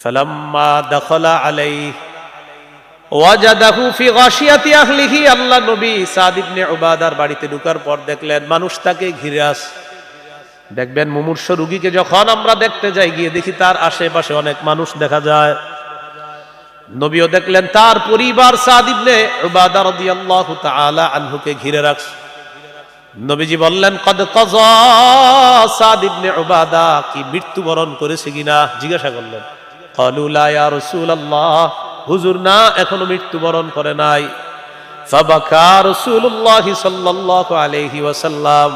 ফালাম্মা দাখালা আলাইহি ওয়াজাদাহু ফি গাশিয়াতি আহলিহি, আল্লাহ নবী সাদ ইবনে উবাদার বাড়িতে ঢোকার পর দেখলেন মানুষ তাকে ঘিরে আছে। দেখবেন মুমূর্ষ রোগীকে যখন আমরা দেখতে যাই, গিয়ে দেখি তার আশেপাশে অনেক মানুষ দেখা যায়। নবীও দেখলেন তার পরিবার সাদ ইবনে উবাদা রাদিয়াল্লাহু তাআলা আনহুকে ঘিরে রাখছে। নবীজি বললেন, কদ কাযা সাদ ইবনে উবাদা, কি মৃত্যুবরণ করেছে কিনা জিজ্ঞাসা করলেন। ক্বালু লা ইয়া রাসূলুল্লাহ, হুজুর না, এখনো মৃত্যুবরণ করে নাই। ফাবাকা রাসূলুল্লাহ সাল্লাল্লাহু আলাইহি ওয়াসাল্লাম,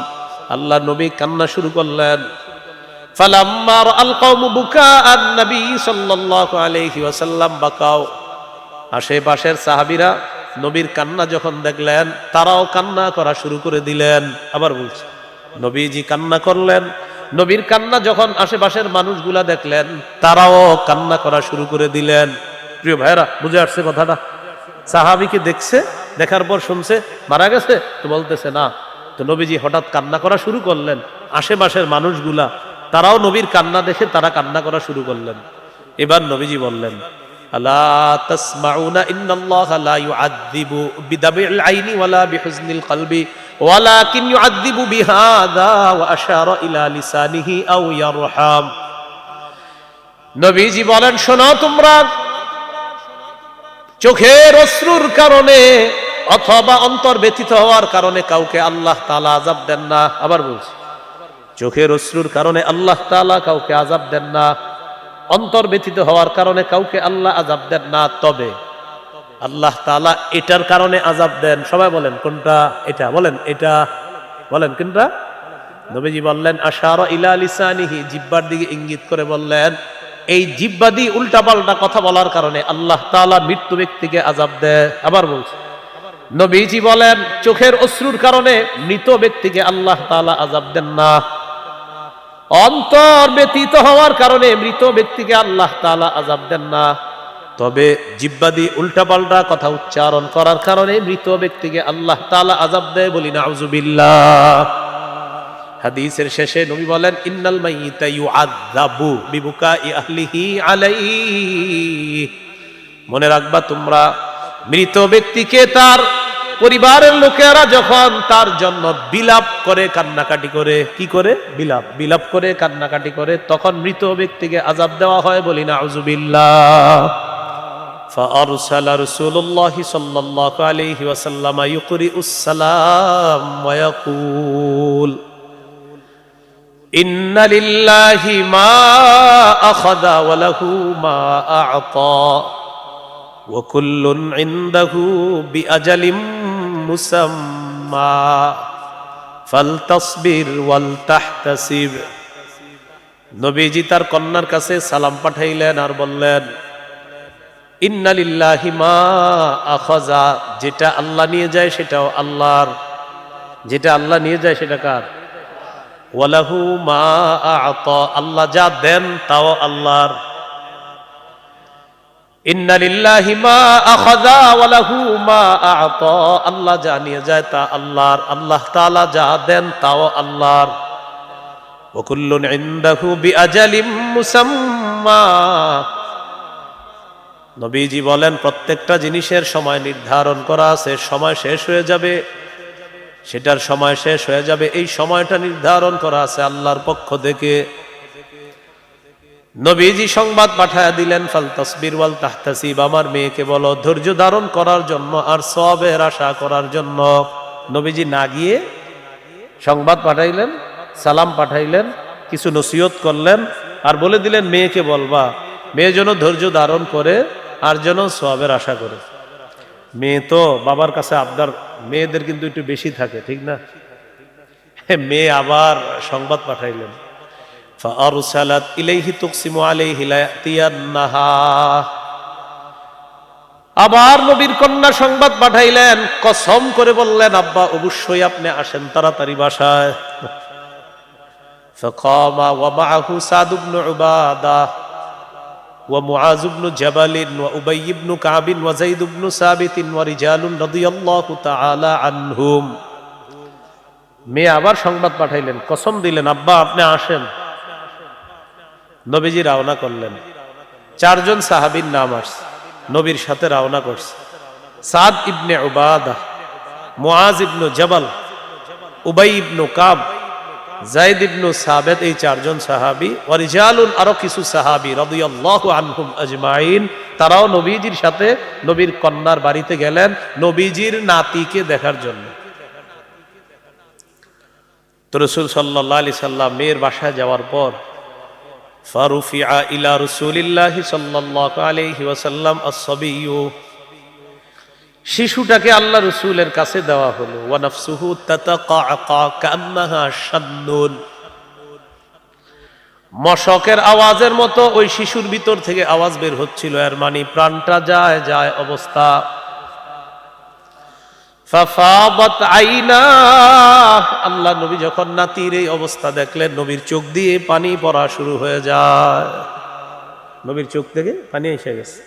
আল্লাহ নবী কান্না শুরু করলেন। ফালাম্মা রাআল কওমু বুকাআন নবী সাল্লাল্লাহু আলাইহি ওয়াসাল্লাম বাকাও, আশেপাশের সাহাবীরা নবীর কান্না যখন দেখলেন তারাও কান্না করা শুরু করে দিলেন। আবার বলছি, নবীজি কান্না করলেন, নবীর কান্না যখন আশেপাশের মানুষগুলা দেখলেন তারাও কান্না করা শুরু করে দিলেন। প্রিয় ভাইরা, বুঝে আসছে কথাটা? সাহাবীকে দেখছে, দেখার পর শুনছে মারা গেছে, তো বলতেছে না। তো নবীজি হঠাৎ কান্না করা শুরু করলেন। আশেপাশের মানুষগুলা তারাও নবীর কান্না দেখে তারা কান্না করা শুরু করলেন। এবার নবীজি বললেন, আলা তাসমাউনা ইন্নাল্লাহা লা ইউআযযিবু বিদাবিল আইনি ওয়ালা বিহুজনিল কলবি ওয়ালাকিন ইউআযযিবু বিহাযা ওয়া আশারা ইলা লিসানিহি আও ইয়ারহাম। নবীজি বলেন, শোনো তোমরা, চোখের অশ্রুর কারণে অথবা অন্তর ব্যথিত হওয়ার কারণে কাউকে আল্লাহ তাআলা আযাব দেন না। আবার বলছি, চোখের অশ্রুর কারণে আল্লাহ তাআলা কাউকে আযাব দেন না, অন্তর ব্যথিত হওয়ার কারণে কাউকে আল্লাহ আযাব দেন না। তবে আল্লাহ তাআলা এটার কারণে আযাব দেন। সবাই বলেন কোনটা? এটা বলেন, এটা বলেন কোনটা? নবীজি বললেন, আশারা ইলা লিসানিহি, জিহ্বার দিকে ইঙ্গিত করে বললেন, এই জিহ্বা দিয়ে উল্টাপাল্টা কথা বলার কারণে আল্লাহ তাআলা মৃত্যু ব্যক্তিকে আযাব দেয়। আবার বলছি, নবীজি বলেন চোখের অশ্রুর কারণে মৃত ব্যক্তিকে আল্লাহ তাআলা আযাব দেন না, অন্তর ব্যতীত হওয়ার কারণে মৃত ব্যক্তিকে আল্লাহ তাআলা আযাব দেন না। তবে জিহ্বা দিয়ে উল্টাপাল্টা কথা উচ্চারণ করার কারণে মৃত ব্যক্তিকে আল্লাহ তাআলা আযাব দেয়। বলি নাউযুবিল্লাহ। হাদিসের শেষে নবী বলেন, ইন্নাল মাইয়িতা ইউআযাবু বিবুকাই আহলিহি আলাইহি। মনে রাখবা তোমরা, মৃত ব্যক্তিকে তার পরিবারের লোকেরা যখন তার জন্য বিলাপ করে, কান্নাকাটি করে, কি করে? বিলাপ করে, কান্নাকাটি করে, তখন মৃত ব্যক্তিকে আযাব দেওয়া হয়। বলি নাউযুবিল্লাহ। ফাআরসালা রাসূলুল্লাহ সাল্লাল্লাহু আলাইহি ওয়াসাল্লাম ইউকরিউস সালাম ওয়া ইয়াকুল, ইন্না লিল্লাহি মা আখাযা ওয়া লাহু মা আ'তা ওয়া কুল্লুন ইনদাহু বিআজালিম মুসাম্মা ফালতাসবির ওয়াল তাহতাসিব। নবীজি তার কন্যার কাছে সালাম পাঠাইলেন আর বললেন, ইন্না লিল্লাহি মা আখাযা, যেটা আল্লাহ নিয়ে যায় সেটাও আল্লাহর, যেটা আল্লাহ নিয়ে যায় সেটা কার? ওয়ালাহু মা আ'তা, আল্লাহ যা দেন তাও আল্লাহর। ইন্না লিল্লাহি মা আখাযা ওয়া লাহু মা আ'তা, আল্লাহ যা নিয়ে যায় তা আল্লাহর, আল্লাহ তাআলা যা দেন তাও আল্লাহর। ওয়া কুল্লুন ইনদাহু বিআজালিম মুসাম্মা। নবীজি বলেন প্রত্যেকটা জিনিসের সময় নির্ধারণ করা আছে, সময় শেষ হয়ে যাবে, সেটার সময় শেষ হয়ে যাবে, এই সময়টা নির্ধারণ করা আছে আল্লাহর পক্ষ থেকে। নবীজি সংবাদ পাঠায়া দিলেন, ফালতাসবির ওয়াল তাহতাসিব, আমার মেয়েকে বলো ধৈর্য ধারণ করার জন্য আর সওয়াবের আশা করার জন্য। নবীজি না গিয়ে সংবাদ পাঠাইলেন, সালাম পাঠাইলেন, কিছু নসিহত করলেন আর বলে দিলেন মেয়েকে বলবা, মেয়ে যেন ধৈর্য ধারণ করে আর যেন সওয়াবের আশা করে। মেয়ে তো বাবার কাছে আবদার, মেয়েদের কিন্তু একটু বেশি থাকে, ঠিক না? মেয়ে আবার সংবাদ পাঠাইলেন, ফাআরসালাত ইলাইহি তুকসিমু আলাইহি লা ইয়াতিয়ান্নাহা। আবার নবীর কন্যা সংবাদ পাঠাইলেন, কসম করে বললেন, আব্বা অবশ্যই আপনি আসেন তাড়াতাড়ি বাসায়। ফাকামা ওয়া মাআহু সাদ ইবনে উবাদা ওয়া মুআয ইবনে জাবাল ওয়া উবাই ইবনে কাব ওয়া যায়েদ ইবনে সাবিত ওয়া রিজালুন রাদিয়াল্লাহু তাআলা আনহুম। মেয়ে আবার সংবাদ পাঠাইলেন, কসম দিলেন, আব্বা আপনি আসেন। নবীজি রওনা করলেন। চারজন সাহাবীর নাম আসছে, নবীর সাথে রওনা করছে। সাদ ইবনে উবাদা, মুআজ ইবনে জাবাল, উবাই ইবনে কাব, যায়েদ ইবনে সাবিত, এই চারজন সাহাবী, ওয়া রিজালুন, আরো কিছু সাহাবী রাদিয়াল্লাহু আনহুম আজমাইন, তারাও নবীজির সাথে নবীর কন্যার বাড়িতে গেলেন নবীজির নাতিকে দেখার জন্য। তো রাসূল সাল্লাল্লাহু আলাইহি সাল্লাম মেয়ের বাসায় যাওয়ার পর ফারুফিআ ইলা রাসূলিল্লাহি সাল্লাল্লাহু আলাইহি ওয়াসাল্লাম আস-সাবিয়্যু, শিশুটাকে আল্লাহ রসুলের কাছে দেওয়া হলো। ওয়া নাফসুহু তাতাকাআকা কান্নাহা শান্নুন, মশকের আওয়াজের মতো ওই শিশুর ভিতর থেকে আওয়াজ বের হচ্ছিল, এর মানে প্রাণটা যায় যায় অবস্থা। ফাফাদাত আইনা, আল্লাহ নবী যখন নাতির এই অবস্থা দেখলেন, নবীর চোখ দিয়ে পানি পড়া শুরু হয়ে যায়, নবীর চোখ থেকে পানি এসে গেছে।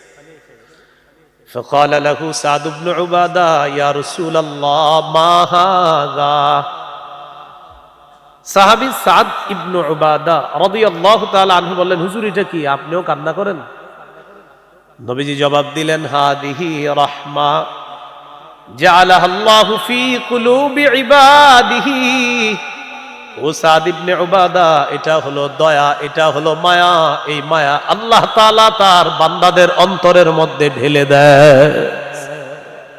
فقال له سعد بن عبادة يا رسول الله ما هذا, সাহাবী সাদ ইবনে উবাদা রাদিয়াল্লাহু তাআলা আনহু বললেন, হুজুর এটা কি, আপনিও কান্না করেন? নবীজি জবাব দিলেন, হাদিহি রাহমা জাআলাহা আল্লাহু ফি কুলুবি ইবাদিহি, ও সাদ ইবনে উবাদা, এটা হলো দয়া, এটা হলো মায়া, এই মায়া আল্লাহ তাআলা তার বান্দাদের অন্তরের মধ্যে ঢেলে দেয়।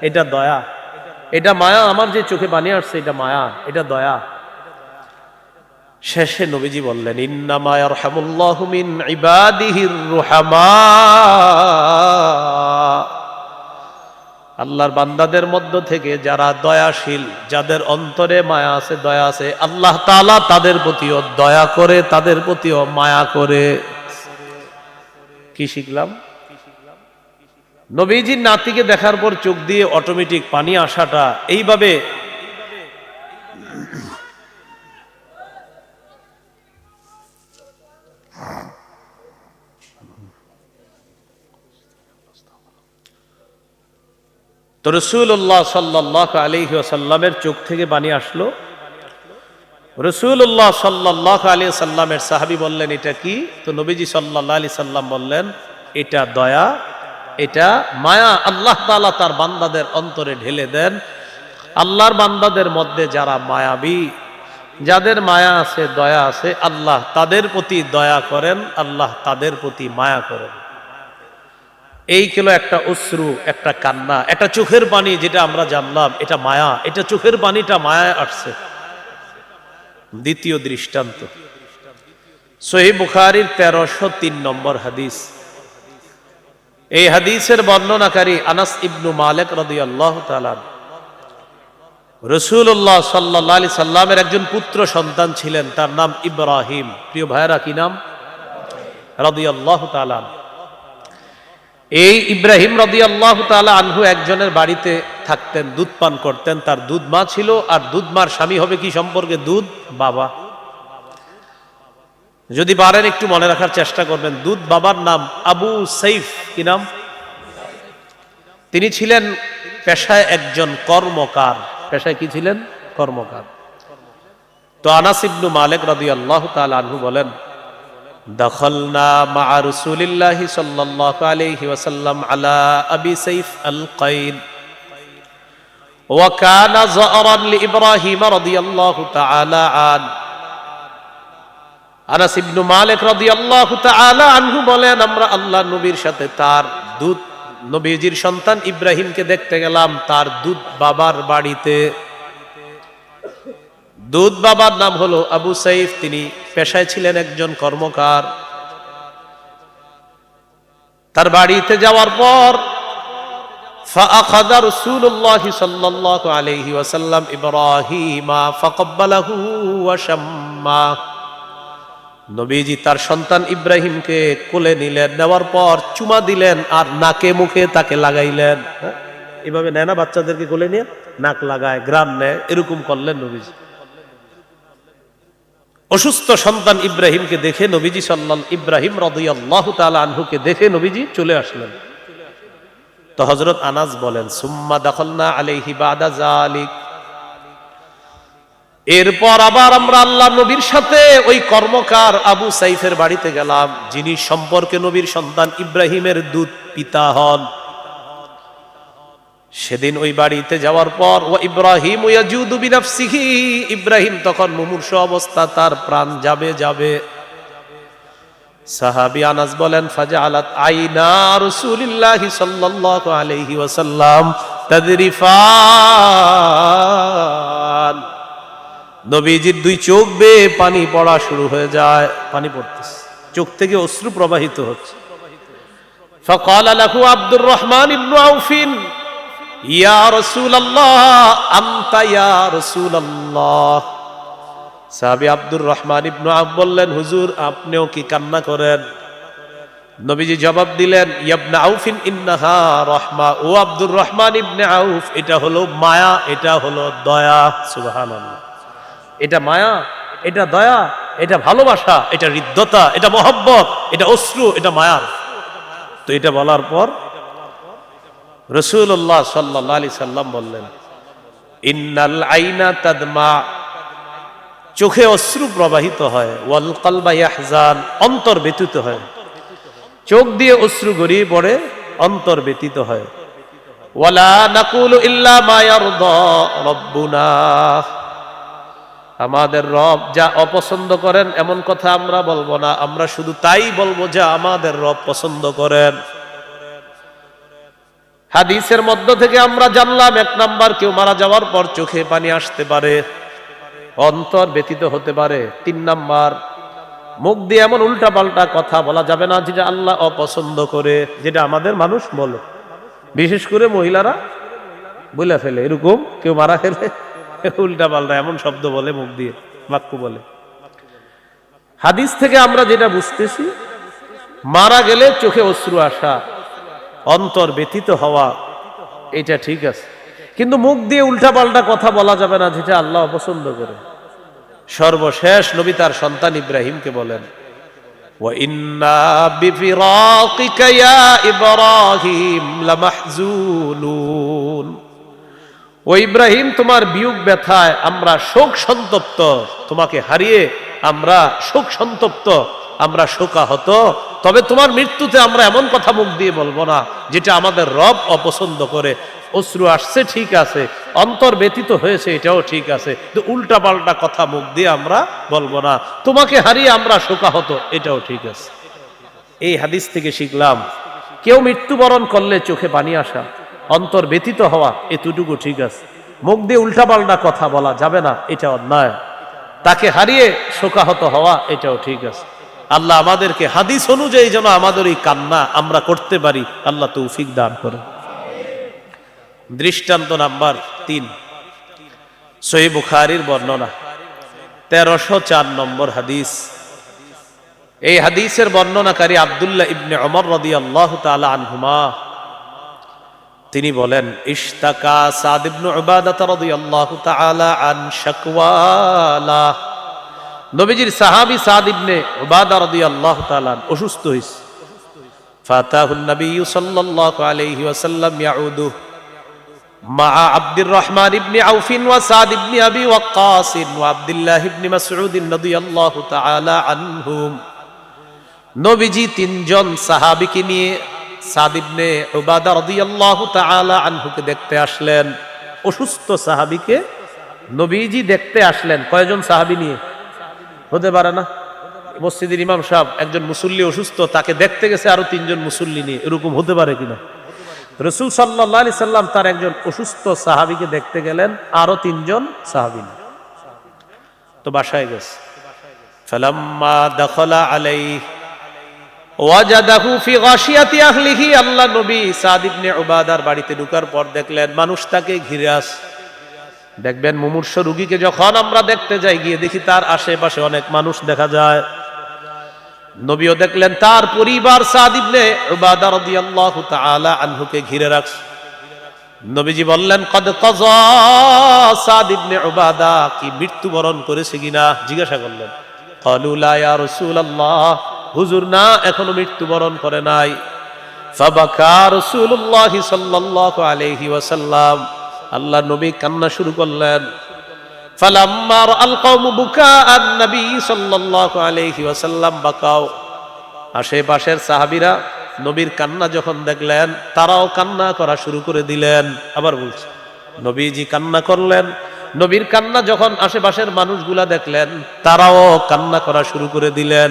এটা দয়া, এটা মায়া, আমার যে চোখে পানি আসছে এটা মায়া, এটা দয়া। শেষে নবীজি বললেন, ইন্নামা ইয়ারহামুল্লাহু মিন ইবাদিহির রুহামা, আল্লাহর বান্দাদের মধ্য থেকে যারা দয়াশীল, যাদের অন্তরে মায়া আছে, দয়া আছে, আল্লাহ তাআলা তাদের প্রতিও দয়া করে, তাদের প্রতিও মায়া করে। কি শিখলাম? নবীজির নাতিকে দেখার পর চোখ দিয়ে অটোমেটিক পানি আসাটা এইভাবে তো রাসূলুল্লাহ সাল্লাল্লাহু আলাইহি ওয়াসাল্লামের চোখ থেকে পানি আসলো। রাসূলুল্লাহ সাল্লাল্লাহু আলাইহি ওয়াসাল্লামের সাহাবী বললেন, এটা কি? তো নবীজি সাল্লাল্লাহু আলাইহি সাল্লাম বললেন, এটা দয়া, এটা মায়া, আল্লাহ তাআলা তার বান্দাদের অন্তরে ঢেলে দেন। আল্লাহর বান্দাদের মধ্যে যারা মায়াবী, যাদের মায়া আছে, দয়া আছে, আল্লাহ তাদের প্রতি দয়া করেন, আল্লাহ তাদের প্রতি মায়া করেন। এই কিলো একটা অশ্রু, একটা কান্না, একটা চোখের পানি, যেটা আমরা জানলাম এটা মায়া, এটা চোখের পানিটা মায়ায় আসছে। দ্বিতীয় দৃষ্টান্ত সহিহ বুখারীর 1303 নম্বর হাদিস। এই হাদিসের বর্ণনাকারী আনাস ইবনু মালিক রাদিয়াল্লাহু তাআলা। রাসূলুল্লাহ সাল্লাল্লাহু আলাইহি সাল্লামের একজন পুত্র সন্তান ছিলেন, তার নাম ইব্রাহিম। প্রিয় ভাইরা, কি নাম? রাদিয়াল্লাহু তাআলা। এই ইব্রাহিম রাদিয়াল্লাহু তাআলা আনহু একজনের বাড়িতে থাকতেন, দুধ পান করতেন। তার দুধ মা ছিল, আর দুধ মার স্বামী হবে কি সম্পর্কে? দুধ বাবা। যদি পারেন একটু মনে রাখার চেষ্টা করবেন, দুধ বাবার নাম আবু সাইফ। কি নাম? তিনি ছিলেন পেশায় একজন কর্মকার। পেশায় কি ছিলেন? কর্মকার। তো আনাস ইবনু মালিক রাদিয়াল্লাহু তাআলা আনহু বলেন, দখলনা মা রাসূলিল্লাহি সাল্লাল্লাহু আলাইহি ওয়াসাল্লাম আলা আবি সাইফ আল কাইন ওয়া কানা যারান লিইব্রাহিম রাদিয়াল্লাহু তাআলা আন। আনাস ইবনু মালিক রাদিয়াল্লাহু তাআলা আনহু বলেন, আমরা আল্লাহ নবীর সাথে তার দুধ, নবীজির সন্তান ইব্রাহিমকে দেখতে গেলাম তার দুধ বাবার বাড়িতে। দুধ বাবার নাম হলো আবু সাইফ, তিনি পেশায় ছিলেন একজন কর্মকার। তার বাড়িতে যাওয়ার পর ফাআখাযা রাসূলুল্লাহ সাল্লাল্লাহু আলাইহি ওয়াসাল্লাম ইব্রাহিমা ফাকাব্বালাহু ওয়া শাম্মা। নবীজি তার সন্তান ইব্রাহিমকে কোলে নিলেন, নেওয়ার পর চুমা দিলেন আর নাকে মুখে তাকে লাগাইলেন। এভাবে নেয় না বাচ্চাদেরকে কোলে নিয়ে নাক লাগায়, গ্রাম নেয়, এরকম করলেন নবীজি। অসুস্থ সন্তান ইব্রাহিমকে দেখে নবীজি ইব্রাহিম রাদিয়াল্লাহু তাআলা আনহুকে দেখে নবীজি চলে আসলেন। তো হযরত আনাস বলেন, সুম্মা দাখালনা আলাইহি বাদা যালিক, এরপর আবার আমরা আল্লাহ নবীর সাথে ওই কর্মকার আবু সাইফের বাড়িতে গেলাম, যিনি সম্পর্কে নবীর সন্তান ইব্রাহিমের দুধ পিতা হন। সেদিন ওই বাড়িতে যাওয়ার পর ও ইব্রাহিম ইয়াজুদু বিনাফসিহি, ইব্রাহিম তখন মুমূর্ষু অবস্থা, তার প্রাণ যাবে। সাহাবী আনাস বলেন ফাজআলাত আইনা রাসূলিল্লাহি সাল্লাল্লাহু আলাইহি ওয়াসাল্লাম তাদরিফান, নবীজির দুই চোখ বেয়ে পানি পড়া শুরু হয়ে যায়, পানি পড়তেছে, চোখ থেকে অশ্রু প্রবাহিত হচ্ছে। ফাকালা লাহু আব্দুর রহমান ইবনে আউফিন ইয়া রাসূলুল্লাহ আনতা ইয়া রাসূলুল্লাহ। সাহাবী আব্দুর রহমান ইবনে আউফ বললেন, হুজুর আপনিও কি কান্না করেন? নবীজি জবাব দিলেন, ইবনে আউফিন ইন্নাহা রাহমা, ও আব্দুর রহমান ইবনে আউফ, এটা হলো মায়া, এটা হলো দয়া। সুবহানাল্লাহ। এটা মায়া, এটা দয়া, এটা ভালোবাসা, এটা হৃদ্যতা, এটা মহব্বত, এটা অশ্রু, এটা মায়া। তো এটা বলার পর রাসূলুল্লাহ সাল্লাল্লাহু আলাইহি সাল্লাম বললেন, ইন্নাল আইনা তাদমা, চোখে অশ্রু প্রবাহিত হয়, ওয়াল কলবা ইয়াহজান, অন্তর ব্যথিত হয়। চোখ দিয়ে অশ্রু গড়িয়ে পড়ে, অন্তর ব্যথিত হয়। ওয়ালা নাকুলু ইল্লা মা ইয়ারদা রাব্বুনা, আমাদের রব যা অপছন্দ করেন এমন কথা আমরা বলবো না, আমরা শুধু তাই বলবো যা আমাদের রব পছন্দ করেন। হাদিসের মধ্য থেকে আমরা জানলাম, এক নাম্বার, কেউ মারা যাওয়ার পর চোখে পানি আসতে পারে, অন্তর ব্যথিত হতে পারে। 3 নাম্বার, মুখ দিয়ে এমন উল্টা পাল্টা কথা বলা যাবে না যেটা আল্লাহ অপছন্দ করে, যেটা আমাদের মানুষ বলে, বিশেষ করে মহিলারা বলে ফেলে, এরকম কেউ মারা গেলে উল্টা পাল্টা এমন শব্দ বলে, মুখ দিয়ে বাক্য বলে। হাদিস থেকে আমরা যেটা বুঝতেছি, মারা গেলে চোখে অশ্রু আসা, অন্তর ব্যথিত হওয়া, এটা ঠিক আছে, কিন্তু মুখ দিয়ে উল্টা পাল্টা কথা বলা যাবে না যেটা আল্লাহ অপছন্দ করে। সর্বশেষ নবী তার সন্তান ইব্রাহিমকে বলেন, ওয়া ইন্না বিফিরাকিকা ইয়া ইব্রাহিম লামাহজুনুন, ও ইব্রাহিম তোমার বিয়োগ ব্যথায় আমরা শোক সন্তপ্ত, তোমাকে হারিয়ে আমরা শোক সন্তপ্ত, আমরা শোকাহত। তবে তোমার মৃত্যুতে আমরা এমন কথা মুখ দিয়ে বলবো না যেটা আমাদের রব অপছন্দ করে। অশ্রু আসছে ঠিক আছে, অন্তর ব্যথিত হয়েছে এটাও ঠিক আছে, কিন্তু উল্টা পাল্টা কথা মুখ দিয়ে আমরা বলবো না। তোমাকে হারিয়ে আমরা শোকাহত, এটাও ঠিক আছে। এই হাদিস থেকে শিখলাম, কেউ মৃত্যুবরণ করলে চোখে পানি আসা, অন্তর ব্যথিত হওয়া, এতটুকু ঠিক আছে। মুখ দিয়ে উল্টা পাল্টা কথা বলা যাবে না, এটা অন্যায়। তাকে হারিয়ে শোকাহত হওয়া, এটাও ঠিক আছে। আল্লাহ আমাদেরকে হাদিস অনুযায়ী যেন আমাদের এই কান্না আমরা করতে পারি, আল্লাহ তৌফিক দান করে। দৃষ্টান্ত নাম্বার 3, সহিহ বুখারীর বর্ণনা 1304 নম্বর হাদিস। এই হাদিসের বর্ণনাকারী আব্দুল্লাহ ইবনে ওমর রাদিয়াল্লাহু তাআলা আনহুমা, তিনি বলেন, ইশতাকা সাদ ইবনে উবাদা রাদিয়াল্লাহু তাআলা আন শাকওয়ালা, নবীজির সাহাবী সাদ ইবনে উবাদা রাদিয়াল্লাহু তাআলা অসুস্থ হয়েছে। ফাতাহুন নবী সাল্লাল্লাহু আলাইহি ওয়াসাল্লাম ইয়াউদু মা আব্দুর রহমান ইবনে আউফ ওয়া সাদ ইবনে আবি ওয়াক্কাস ওয়া আব্দুল্লাহ ইবনে মাসউদ রাদিয়াল্লাহু তাআলা আনহুম, নবীজি 3 জন সাহাবীকে নিয়ে সাদ ইবনে উবাদা রাদিয়াল্লাহু তাআলা আনহুকে দেখতে আসলেন। অসুস্থ সাহাবীকে নবীজি দেখতে আসলেন। কয়জন সাহাবী নিয়ে? হতে পারে না মসজিদের ইমাম সাহেব একজন মুসল্লি অসুস্থ, তাকে দেখতে গেছে আরো 3 জন মুসল্লি নিয়ে, এরকম হতে পারে কিনা? রাসূল সাল্লাল্লাহু আলাইহি সাল্লাম তার একজন অসুস্থ সাহাবীকে দেখতে গেলেন, আরো 3 জন সাহাবী নিয়ে। তো বাসায় গেছে। ফালাম্মা দাখালা আলাইহি ওয়াজাদাহু ফি গাশিয়াতি আহলিহি, আল্লাহ নবী সাদ ইবনে উবাদার বাড়িতে ঢোকার পর দেখলেন মানুষ তাকে ঘিরে আছে। দেখবেন মুমূর্ষ রোগীকে যখন আমরা দেখতে যাই, গিয়ে দেখি তার আশেপাশে অনেক মানুষ দেখা যায়। নবীও দেখলেন তার পরিবার সাদ ইবনে উবাদা রাদিয়াল্লাহু তাআলা আনহুকে ঘিরে রাখছে। নবীজি বললেন, কদ কাযা সাদ ইবনে উবাদা, কি মৃত্যুবরণ করেছে কিনা জিজ্ঞাসা করলেন। ক্বালু লা ইয়া রাসূলুল্লাহ, হুজুর না, এখনো মৃত্যুবরণ করে নাই। ফাবাকা রাসূলুল্লাহ সাল্লাল্লাহু আলাইহি ওয়াসাল্লাম, আল্লাহ নবী কান্না শুরু করলেন। ফালাম্মা রাআল কওমু বুকাআন নবী সাল্লাল্লাহু আলাইহি ওয়াসাল্লাম বাকাও, আশেপাশের সাহাবীরা নবীর কান্না যখন দেখলেন তারাও কান্না করা শুরু করে দিলেন। আবার বলছি, নবীজি কান্না করলেন, নবীর কান্না যখন আশেপাশের মানুষগুলা দেখলেন তারাও কান্না করা শুরু করে দিলেন।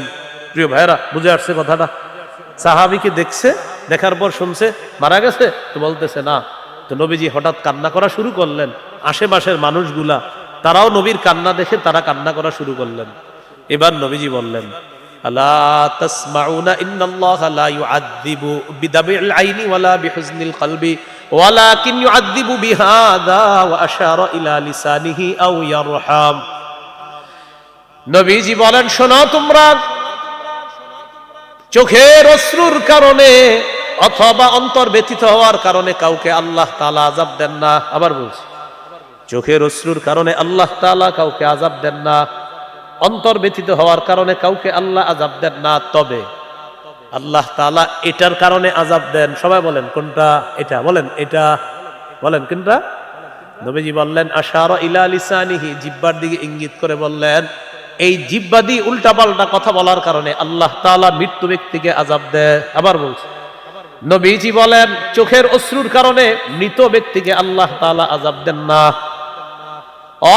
প্রিয় ভাইরা, বুঝে আসছে কথাটা? সাহাবীকে দেখছে, দেখার পর শুনছে মারা গেছে, তো বলতেছে না। তো নবীজি হঠাৎ কান্না করা শুরু করলেন, আশেপাশের মানুষগুলা তারাও নবীর কান্না দেখে তারা কান্না করা শুরু করলেন। এবার নবীজি বললেন, আলা তাসমাউনা ইন্নাল্লাহা লা ইউআযযিবু বিদাবিল আইনি ওয়ালা বিহুজনিল কলবি ওয়ালাকিন ইউআযযিবু বিহাযা ওয়া আশারা ইলা লিসানিহি আও ইয়ারহাম। নবীজি বলেন, শোনো তোমরা, চোখের অশ্রুর কারণে অথবা অন্তর ব্যথিত হওয়ার কারণে কাউকে আল্লাহ তাআলা আযাব দেন না। আবার বলছি, চোখের অশ্রুর কারণে আল্লাহ তাআলা কাউকে আযাব দেন না, অন্তর ব্যথিত হওয়ার কারণে কাউকে আল্লাহ আযাব দেন না। তবে আল্লাহ তাআলা এটার কারণে আযাব দেন। সবাই বলেন কোনটা? এটা বলেন, এটা বলেন কোনটা? নবীজি বললেন আশারা ইলা লিসানিহি, জিহ্বার দিকে ইঙ্গিত করে বললেন, এই জিহ্বা দিয়ে উল্টাপাল্টা কথা বলার কারণে আল্লাহ তাআলা মৃত্যু ব্যক্তিকে আযাব দেয়। আবার বলছি, নবীজি বলেন চোখের অশ্রুর কারণে মৃত ব্যক্তিকে আল্লাহ তাআলা আযাব দেন না,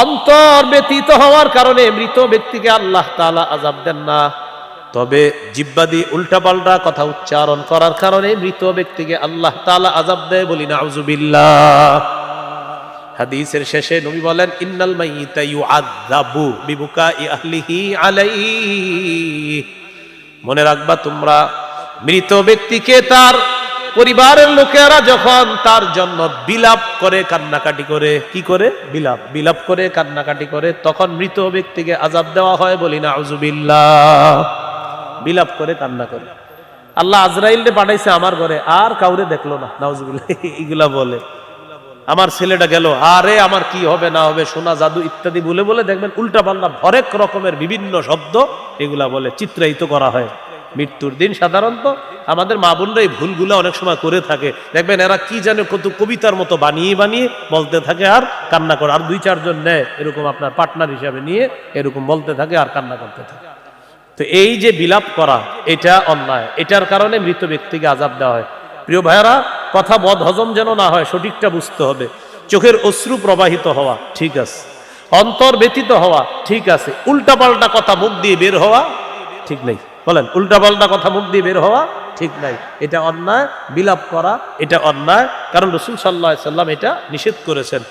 অন্তর ব্যতীত হওয়ার কারণে মৃত ব্যক্তিকে আল্লাহ তাআলা আযাব দেন না। তবে জিহ্বা দিয়ে উল্টাপাল্টা কথা উচ্চারণ করার কারণে মৃত ব্যক্তিকে আল্লাহ তাআলা আযাব দেয়। বলি নাউযুবিল্লাহ। হাদিসের শেষে নবী বলেন, ইন্নাল মাইয়িতা ইউআযাবু বিবুকাই আহলিহি আলাইহি। মনে রাখবা তোমরা, মৃত ব্যক্তিকে তার পরিবারের লোকেরা যখন তার জন্য বিলাপ করে, কান্নাকাটি করে, কি করে? বিলাপ করে কান্নাকাটি করে, তখন মৃত ব্যক্তিকে আযাব দেওয়া হয়। বলি নাউযুবিল্লাহ। বিলাপ করে কান্না করে। আল্লাহ আজরাইলকে পাঠাইছে আমার ঘরে, আর কাউরে দেখলো না, নাউযুবিল্লাহ। এগুলা বলে, আমার ছেলেটা গেল, আরে আমার কি হবে না হবে, সোনা জাদু ইত্যাদি বলে বলে দেখবেন উল্টা পাল্টা হরেক রকমের বিভিন্ন শব্দ এগুলা বলে চিত্রায়িত করা হয়। মৃত্যুর দিন সাধারণত আমাদের মা বোনরা এই ভুলগুলো অনেক সময় করে থাকে। দেখবেন এরা কি জানে কত কবিতার মতো বানিয়ে বানিয়ে বলতে থাকে আর কান্না করে, আর দুই চারজন নেয় এরকম আপনার পার্টনার হিসাবে নিয়ে এরকম বলতে থাকে আর কান্না করতে থাকে। তো এই যে বিলাপ করা, এটা অন্যায়, এটার কারণে মৃত ব্যক্তিকে আযাব দেওয়া হয়। প্রিয় ভাইয়েরা, কথা বদ হজম যেন না হয়, সঠিকটা বুঝতে হবে। চোখের অশ্রু প্রবাহিত হওয়া ঠিক আছে, অন্তর ব্যতীত হওয়া ঠিক আছে, উল্টাপাল্টা কথা মুখ দিয়ে বের হওয়া ঠিক নাই। বলেন, উল্টাপাল্টা কথা মুখ দিয়ে বের হওয়া ঠিক নাই, এটা অন্যায়। বিলাপ করা এটা অন্যায়, কারণ রাসূল সাল্লাল্লাহু আলাইহি সাল্লাম এটা নিষেধ করেছেন।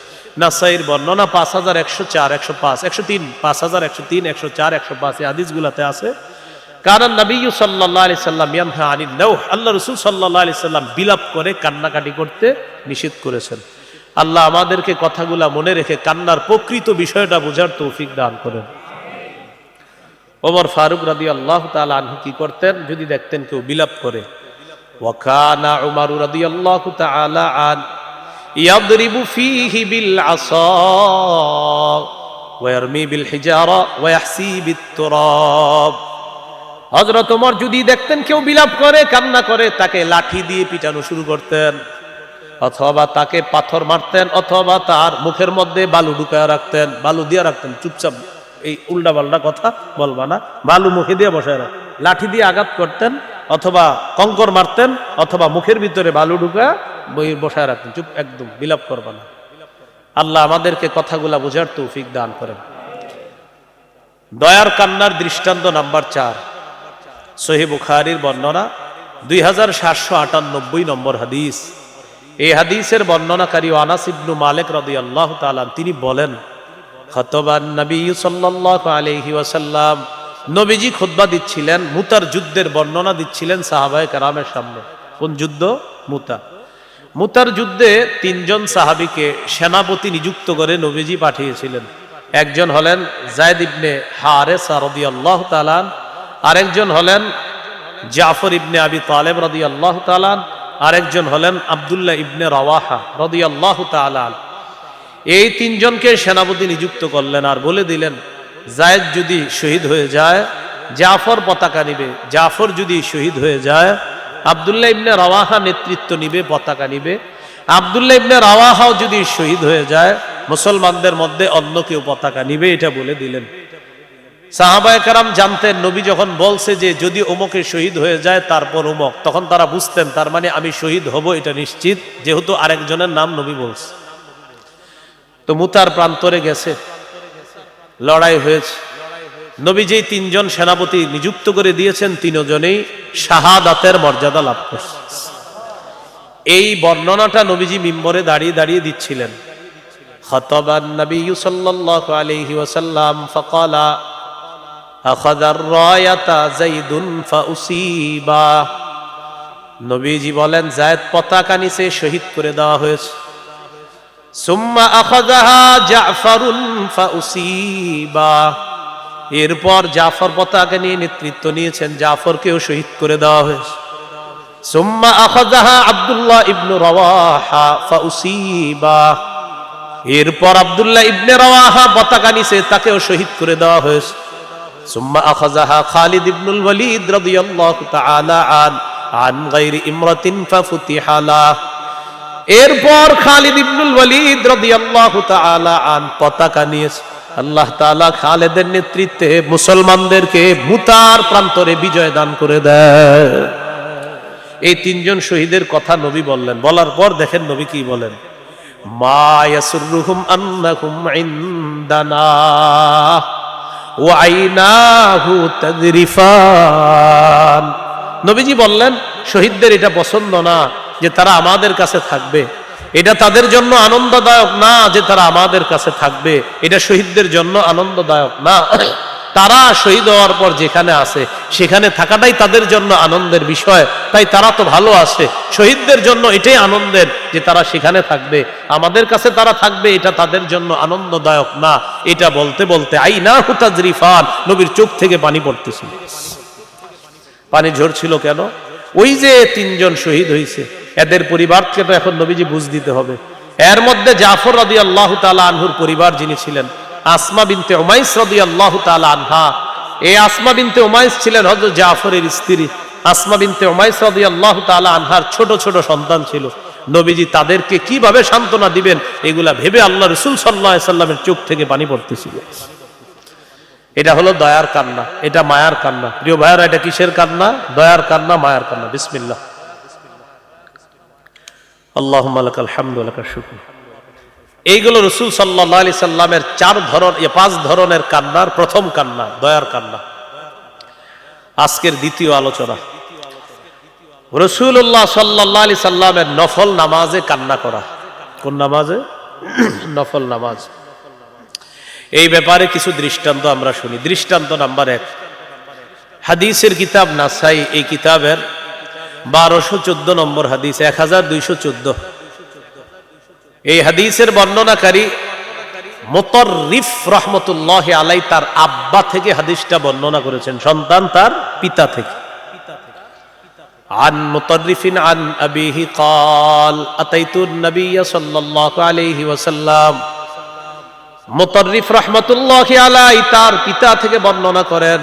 নাসাইর বর্ণনা 5104, 105, 103, 5103, 104, 105 এই হাদিসগুলোতে আছে। কারণ নবী সাল্লাল্লাহু আলাইহি সাল্লাম ইয়ানহা আনিন নাওহ, আল্লাহ রাসূল সাল্লাল্লাহু আলাইহি সাল্লাম বিলাপ করে কান্নাকাটি করতে নিষেধ করেছেন। আল্লাহ আমাদেরকে কথাগুলা মনে রেখে কান্নার প্রকৃত বিষয়টা বোঝার তৌফিক দান করেন। ওমর ফারুক রাদিয়াল্লাহু তাআলা আনহু কি করতেন? যদি দেখতেন কেউ বিলাপ করে, ওয়া কানা উমর রাদিয়াল্লাহু তাআলা আন ইয়াদরিবু ফীহি বিল আসা ওয়া ইয়ারমি বিল হিজারা ওয়া ইয়াহসি বিত তুরাব। হযরত ওমর যদি দেখতেন কেউ বিলাপ করে, কান্না করে, তাকে লাঠি দিয়ে পিটানো শুরু করতেন, অথবা তাকে পাথর মারতেন, অথবা তার মুখের মধ্যে বালু ঢুকায় রাখতেন, বালু দিয়ে রাখতেন, চুপচাপ এই উল্টা পাল্টা কথা বলবা না, বালু মুখে দিয়ে বসায় রাখতেন, লাঠি দিয়ে আঘাত করতেন, অথবা কঙ্কর মারতেন, অথবা মুখের ভিতরে বালু ঢুকায় বসায় রাখতেন, চুপ, একদম বিলাপ করবা না। আল্লাহ আমাদেরকে কথাগুলা বোঝার তৌফিক দান করেন। দয়ার কান্নার দৃষ্টান্ত নাম্বার 4, সহিহ বুখারীর বর্ণনা 2798 নম্বর হাদিস। এই হাদিসের বর্ণনাকারী আনাস ইবনে মালিক রাদিয়াল্লাহু তাআলা তিনি বলেন, খাতাবান নবী সাল্লাল্লাহু আলাইহি ওয়াসাল্লাম, নবীজি খুতবা দিচ্ছিলেন, মুতার যুদ্ধের বর্ণনা দিচ্ছিলেন সাহাবায়ে কেরামের সামনে। কোন যুদ্ধ? মুতার যুদ্ধে 3 জন সাহাবীকে সেনাপতি নিযুক্ত করে নবীজি পাঠিয়েছিলেন। একজন হলেন যায়েদ ইবনে হারেসা রাদিয়াল্লাহু তাআলা, আরেকজন হলেন জাফর ইবনে আবি তালেব রাদিয়াল্লাহু তাআলা, আরেকজন হলেন আব্দুল্লাহ ইবনে রাওয়াহা রাদিয়াল্লাহু তাআলা। এই 3 জনকে সেনাপতি নিযুক্ত করলেন আর বলে দিলেন, যায়েদ যদি শহীদ হয়ে যায় জাফর পতাকা নিবে, জাফর যদি শহীদ হয়ে যায় আব্দুল্লাহ ইবনে রাওয়াহা নেতৃত্ব নিবে, পতাকা নিবে, আব্দুল্লাহ ইবনে রাওয়াহাও যদি শহীদ হয়ে যায় মুসলমানদের মধ্যে অন্য কেউ পতাকা নিবে এটা বলে দিলেন। সাহাবায়ে কেরাম জানতেন নবী যখন বলছে যে যদি অমুকে শহীদ হয়ে যায় তারপর অমুক, তখন তারা বুঝতেন তার মানে আমি শহীদ হব এটা নিশ্চিত, যেহেতু আরেকজনের নাম নবী বলছে। তো মুতার প্রান্তরে গেছে, লড়াই হয়েছে। নবী যেই 3 জন সেনাপতি নিযুক্ত করে দিয়েছেন 3 জনেই শাহাদাতের মর্যাদা লাভ করছে। এই বর্ণনাটা নবীজি মিম্বরে দাঁড়িয়ে দাঁড়িয়ে দিচ্ছিলেন। খাতাবান নবী সাল্লাল্লাহু আলাইহি ওয়াসাল্লাম ফাকালা আখাযার রায়াতা যাইদুন ফাউসিবা। নবীজি বলেন যায়েদ পতাকা নিচে শহীদ করে দেওয়া হয়েছে। সুম্মা আখাযাহা জাফরুন ফাউসিবা। এরপর জাফর পতাকা নিয়ে নেতৃত্ব নিয়েছেন, জাফরকেও শহীদ করে দেওয়া হয়েছে। সুম্মা আখাযাহা আব্দুল্লাহ ইবনে রাওয়াহা ফাউসিবা। এরপর আব্দুল্লাহ ইবনে রাওয়াহা পতাকা নিচে, তাকেও শহীদ করে দেওয়া হয়েছে। সুম্মা আখাযাহা খালিদ ইবনুল ওয়ালিদ রাদিয়াল্লাহু তাআলা আন গায়রি ইমরাতিন ফাফুতিহা লাহ। এরপর খালিদ ইবনুল ওয়ালিদ রাদিয়াল্লাহু তাআলা আন পতাকা নিয়েছে। আল্লাহ তাআলা খালিদের নেতৃত্বে মুসলমানদেরকে মুতার প্রান্তরে বিজয় দান করে দেয়। এই 3 জন শহীদের কথা নবী বললেন। বলার পর দেখেন নবী কি বলেন, মা ইয়াসুরুহুম আন্নাকুম ইনদানা ওয়া আইনাহু তাযরিফান। নবীজি বললেন শহীদদের এটা পছন্দ না যে তারা আমাদের কাছে থাকবে, এটা তাদের জন্য আনন্দদায়ক না যে তারা আমাদের কাছে থাকবে, এটা শহীদদের জন্য আনন্দদায়ক না। তারা শহীদ হওয়ার পর যেখানে আছে সেখানে থাকাটাই তাদের জন্য আনন্দের বিষয়, তাই তারা তো ভালো আছে। শহীদদের জন্য এটাই আনন্দের যে তারা সেখানে থাকবে, আমাদের কাছে তারা থাকবে এটা তাদের জন্য আনন্দদায়ক না। এটা বলতে বলতে আইনাহু তাযরিফান, নবীর চোখ থেকে পানি পড়তেছিল। পানি ঝরছিল কেন? ওই যে 3 জন শহীদ হয়েছে, এদের পরিবারকে তো এখন নবীজি বুঝ দিতে হবে। এর মধ্যে জাফর রাদিয়াল্লাহু তাআলা আনহুর পরিবার যিনি ছিলেন আসমা বিনতে উমাইস রাদিয়াল্লাহু তাআলা আনহা। এই আসমা বিনতে উমাইস ছিলেন হযরত জাফরের স্ত্রী। আসমা বিনতে উমাইস রাদিয়াল্লাহু তাআলা আনহার ছোট ছোট সন্তান ছিল। নবীজি তাদেরকে কিভাবে সান্ত্বনা দিবেন এগুলা ভেবে আল্লাহ রাসূল সাল্লাল্লাহু আলাইহি সাল্লামের চোখ থেকে পানি পড়তেছিল। এটা হলো দয়ার কান্না, এটা মায়ার কান্না। প্রিয় ভাইরা, এটা কিসের কান্না? দয়ার কান্না, মায়ার কান্না। বিসমিল্লাহ। আল্লাহুম্মা লাকাল হামদু ওয়া লাকাশ শুকর। এইগুলো রাসূল সাল্লাল্লাহু আলাইহি সাল্লামের 5 ধরনের কান্নার প্রথম কান্না, দয়ার কান্না। আজকের দ্বিতীয় আলোচনা, রাসূলুল্লাহ সাল্লাল্লাহু আলাইহি সাল্লামের নফল নামাজে কান্না করা। কোন নামাজে? নফল নামাজ। এই ব্যাপারে কিছু দৃষ্টান্ত আমরা শুনি। দৃষ্টান্ত নাম্বার 1, হাদিসের কিতাব নাসাই, এই কিতাবের 1214 নম্বর হাদিস, 1214। এই হাদিসের বর্ণনাকারী মুতাররিফ রাহমাতুল্লাহি আলাইহি তার আব্বা থেকে হাদিসটা বর্ণনা করেছেন, সন্তান তার পিতা থেকে। আন মুতাররিফিন আন আবিহি قال আতাইতু النبي সাল্লাল্লাহু আলাইহি ওয়াসাল্লাম। মুতাররিফ রাহমাতুল্লাহি আলাইহি তার পিতা থেকে বর্ণনা করেন,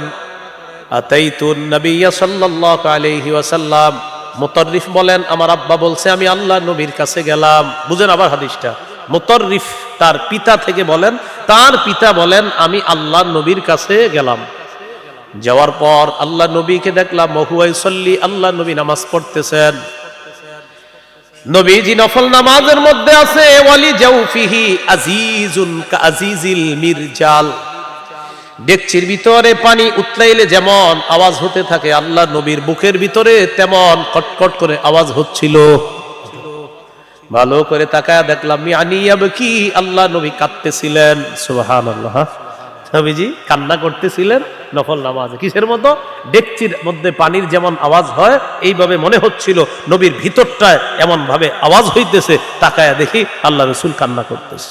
আতাইতু النبي সাল্লাল্লাহু আলাইহি ওয়াসাল্লাম। মুতাররিফ বলেন আমার আব্বা বলছে আমি আল্লাহ নবীর কাছে গেলাম। বুঝেন আবার হাদিসটা, মুতাররিফ তার পিতা থেকে বলেন, তার পিতা বলেন আমি আল্লাহ নবীর কাছে গেলাম। যাওয়ার পর আল্লাহ নবীকে দেখলাম ওহুয়া ইউসাল্লি, আল্লাহ নবী নামাজ পড়তেছেন। নবীজি নফল নামাজের মধ্যে আছে, ওয়ালি জাউফিহি আজিজুন কাআজিজিল মিরজাল। ডেকচির ভিতরে পানি উতলাইলে যেমন আওয়াজ হতে থাকে, আল্লাহ নবীর বুকের ভিতরে তেমন কটকট করে আওয়াজ হচ্ছিল। ভালো করে তাকায়া দেখলাম কি আল্লাহ নবী কাঁদতেছিলেন। সুবহানাল্লাহ, নবীজি কান্না করতেছিলেন নফল নামাজে। কিসের মতো? ডেকচির মধ্যে পানির যেমন আওয়াজ হয় এইভাবে মনে হচ্ছিল নবীর ভিতরটায় এমন ভাবে আওয়াজ হইতেছে। তাকায়া দেখি আল্লাহ রাসূল কান্না করতেছে।